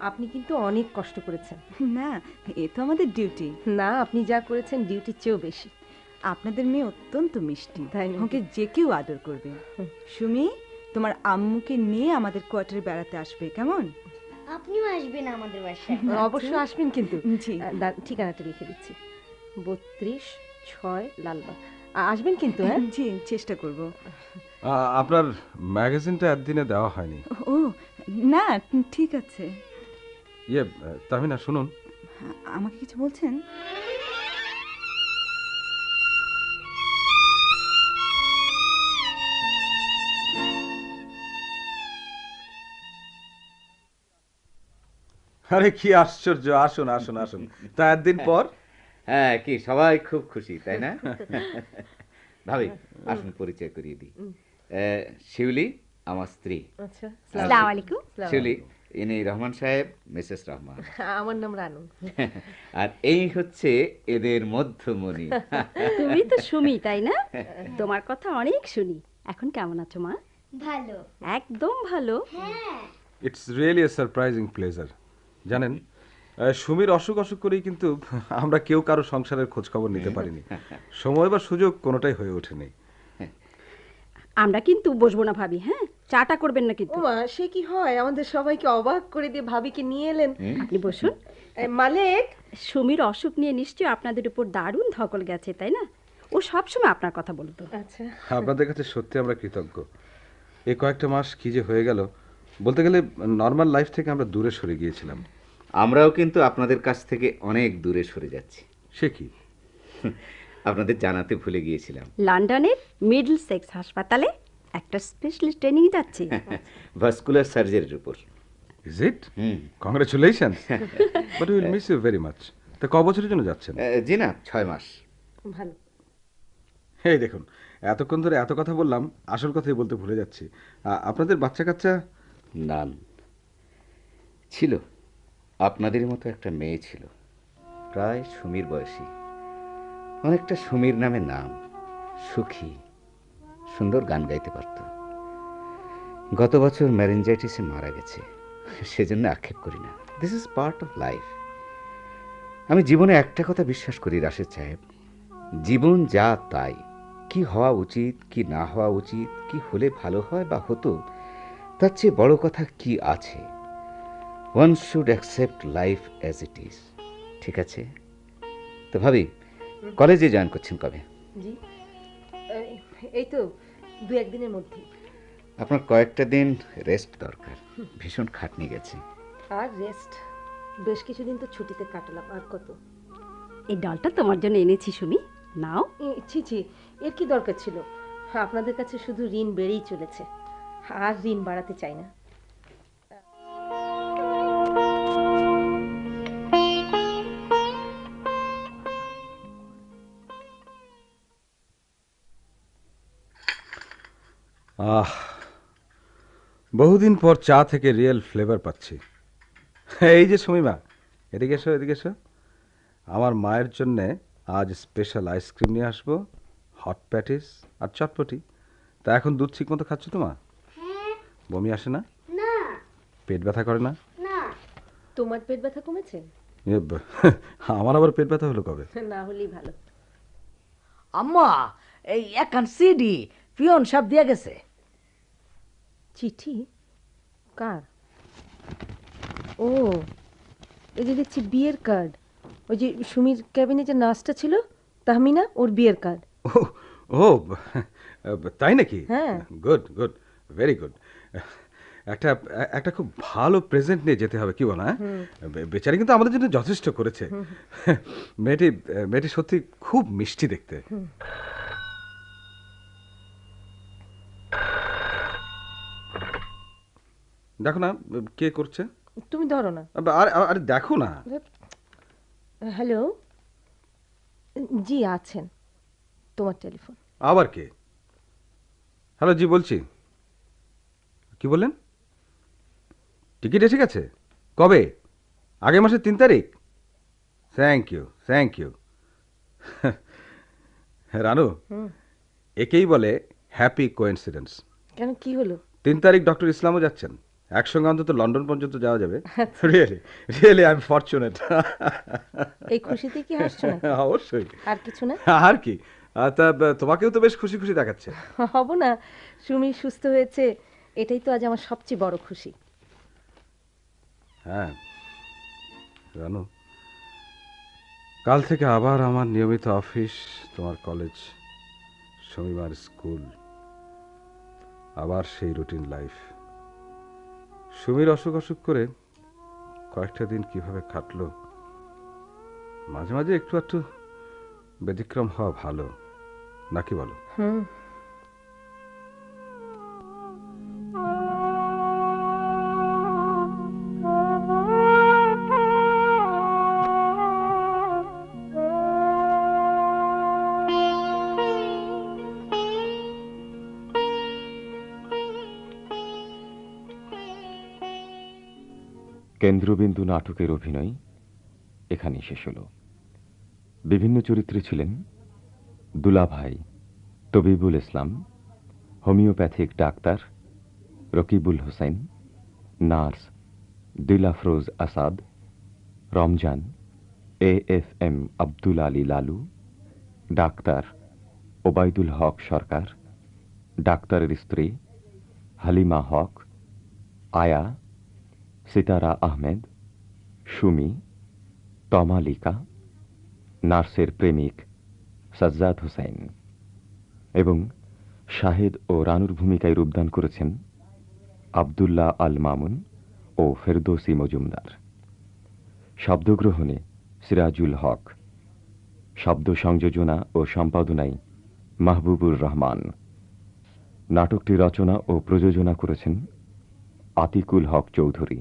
আপনি কিন্তু অনেক কষ্ট করেছেন। না, এ তো আমাদের ডিউটি। না, আপনি যা করেছেন ডিউটির চেয়েও বেশি। আপনাদের মেয়ে অত্যন্ত মিষ্টি, তাই ওকে যে কেউ আদর করবে। সুমি, তোমার আম্মুকে নিয়ে আমাদের কোয়ার্টারে বেড়াতে আসবে, কেমন? আপনিও আসবেন আমাদের বাসায়? অবশ্যই আসবেন কিন্তু। জি। ঠিকানাটা লিখে দিচ্ছি। 32-6 লালবাগ। আসবেন কিন্তু, হ্যাঁ? জি, চেষ্টা করব। আপনার ম্যাগাজিনটা একদিনে দেওয়া হয়নি। ও না, ঠিক আছে। ইয়ে তাহমিনা, শুনুন। আমাকে কিছু বলছেন? আরে কি আশ্চর্য! আসুন আসুন আসুন, তা একদিন পর। হ্যাঁ, কি সবাই খুব খুশি, তাই না? ভাবি, আসুন পরিচয় করিয়ে দিই। শিউলি আমার স্ত্রী। আচ্ছা, আসসালামু আলাইকুম। শিউলি, ইনি রহমান সাহেব, মিসেস রহমান। আমার নাম রানু। আর এই হচ্ছে এদের মধ্যমণি। তুমি তো সুমি, তাই না? তোমার কথা অনেক শুনি। এখন কেমন আছো মা? ভালো। একদম ভালো। It's really A surprising pleasure. জানেন, সুমির অসুখ করেই কিন্তু আমরা কেউ কারো সংসারের খোঁজ খবর নিতে পারিনি। সময় বা সুযোগ কোনোটাই হয়ে ওঠেনি। আমরা কিন্তু বসবো না ভাবি, হ্যাঁ? চাটা করবেন না কিন্তু। ওমা, সে কি হয়? আমাদের সবাইকে অবাক করে দিয়ে ভাবিকে নিয়ে এলেন। আপনি বসুন। মালিক, সুমির অসুখ নিয়ে নিশ্চয়ই আপনাদের উপর দারুণ ধকল গেছে, তাই না? ও সবসময় আপনার কথা বলতো। আচ্ছা, আপনাদের কাছে সত্যি আমরা কৃতজ্ঞ। এই কয়েকটা মাস কি যে হয়ে গেল, বলতে গেলে নর্মাল লাইফ থেকে আমরা দূরে সরে গিয়েছিলাম। আমরাও কিন্তু আপনাদের কাছ থেকে অনেক দূরে সরে যাচ্ছি। সে কি? আপনাদের জানাতে ভুলে গিয়েছিলাম, লন্ডনের মিডল সেক্স হাসপাতালে একটা স্পেশালিস্ট ট্রেনিং যাচ্ছে ভাস্কুলার সার্জারির উপর। Is it? Congratulations, but will miss you very much. তা ক বছরের জন্য যাচ্ছেন? জি না, 6 মাস। ভালো। এই দেখুন, এতক্ষণ ধরে এত কথা বললাম, আসল কথাই বলতে ভুলে যাচ্ছি। আপনাদের বাচ্চা কাচ্চা? নান ছিল, আপনাদের মতো একটা মেয়ে ছিল, প্রায় সুমির বয়সী, অনেকটা সুমির নামে নাম, সুখী, সুন্দর গান গাইতে পারত। গত বছর ম্যারেঞ্জাইটিসে মারা গেছে, সেজন্য আক্ষেপ করি না। This is part of life. আমি জীবনে একটা কথা বিশ্বাস করি রাশেদ সাহেব, জীবন যা তাই, কি হওয়া উচিত কি না হওয়া উচিত, কি হলে ভালো হয় বা হতো, তার চেয়ে বড় কথা কি আছে। One should accept life as it is. ঠিক আছে? তো ভাবি, কলেজে জয়েন করছেন কবে? জি, এই তো 2-1 দিনের মধ্যে। আপনার কয়েকটা দিন রেস্ট দরকার, ভীষণ খাটনি গেছে। আর রেস্ট? বেশ কিছুদিন তো ছুটিতে কাটালাম, আর কত। এই ডালটা তোমার জন্য এনেছি সুমি, নাও। ছি ছি, এর কি দরকার ছিল? আপনাদের কাছে শুধু ঋণ বেড়েই চলেছে, আর ঋণ বাড়াতে চাই না। বহুদিন পর চা থেকে রিয়েল ফ্লেভার পাচ্ছি। এই যে সুমিমা, এদিকে এসো, এদিকে এসো। আমার মায়ের জন্যে আজ স্পেশাল আইসক্রিম নিয়ে আসবো, হট প্যাটিস আর চটপটি। তা এখন দুধ ঠিক মতো খাচ্ছ তো মা? বমি আসে না? পেট ব্যথা করে না? তোমার পেট ব্যথা কমেছে? আমার আবার পেট ব্যথা হলো কবে? না হলেই ভালো। আম্মা, এই একখান সিডি পিয়ন সব দিয়ে গেছে। চিঠি? কার? ও, এই যে দেখছি বিয়ের কার্ড। ওই যে সুমির ক্যাবিনে যে নার্সটা ছিল, তাহমিনা, ওর বিয়ের কার্ড। ও, তাই নাকি? হ্যাঁ। Good good, very good. একটা একটা খুব ভালো প্রেজেন্ট নিয়ে যেতে হবে, কি বল? হ্যাঁ, বেচারি কিন্তু আমাদের জন্য যথেষ্ট করেছে। মেয়েটি সত্যি খুব মিষ্টি দেখতে। দেখো না কে করছে। তুমি ধরো না। আরে দেখো না। হ্যালো, জি আছেন, তোমার টেলিফোন। আবার কে? হ্যালো, জি বলছি। কি বললেন? টিকিট এসে গেছে? কবে? আগের মাসের 3 তারিখ? Thank you, thank you. Ranu, একেই বলে হ্যাপি কোইন্সিডেন্স। কেন, কি হলো? 3 তারিখ ডক্টর ইসলামও যাচ্ছেন, একসঙ্গে অন্তত লন্ডন পর্যন্ত যাওয়া যাবে। Really really I am fortunate. এই খুশিতে কি হাসছো না? অবশ্যই। আর কিছু না? আর কি, তা তোমাকেও তো বেশ খুশি খুশি দেখাচ্ছে। হব না, সুমি সুস্থ হয়েছে, এটাই তো আজ আমার সবচেয়ে বড় খুশি। হ্যাঁ রানু, কাল থেকে আবার আমার নিয়মিত অফিস, তোমার কলেজ, শনিবার স্কুল, আবার সেই রুটিন লাইফ। সুমির অসুখ অসুখ করে কয়েকটা দিন কিভাবে কাটলো, মাঝে মাঝে একটু একটু ব্যতিক্রম হওয়া ভালো, নাকি বলো? কেন্দ্রবিন্দু নাটকের অভিনয় এখানেই শেষ হল। বিভিন্ন চরিত্রে ছিলেন দুলাভাই তবিবুল ইসলাম, হোমিওপ্যাথিক ডাক্তার রকিবুল হোসেন, নার্স দিলাফরোজ আসাদ, রমজান AFM আব্দুল আলী লালু, ডাক্তার ওবায়দুল হক সরকার, ডাক্তারের স্ত্রী হালিমা হক, আয়া, সিতারা আহমেদ, সুমি, তমালিকা, নার্সের প্রেমিক সাজ্জাদ হোসেন এবং শাহেদ ও রানুর ভূমিকায় রূপদান করেছেন আব্দুল্লাহ আল মামুন ও ফেরদৌসী মজুমদার। শব্দগ্রহণে সিরাজুল হক, শব্দ সংযোজনা ও সম্পাদনায় মাহবুবুর রহমান। নাটকটি রচনা ও প্রযোজনা করেছেন আতিকুল হক চৌধুরী।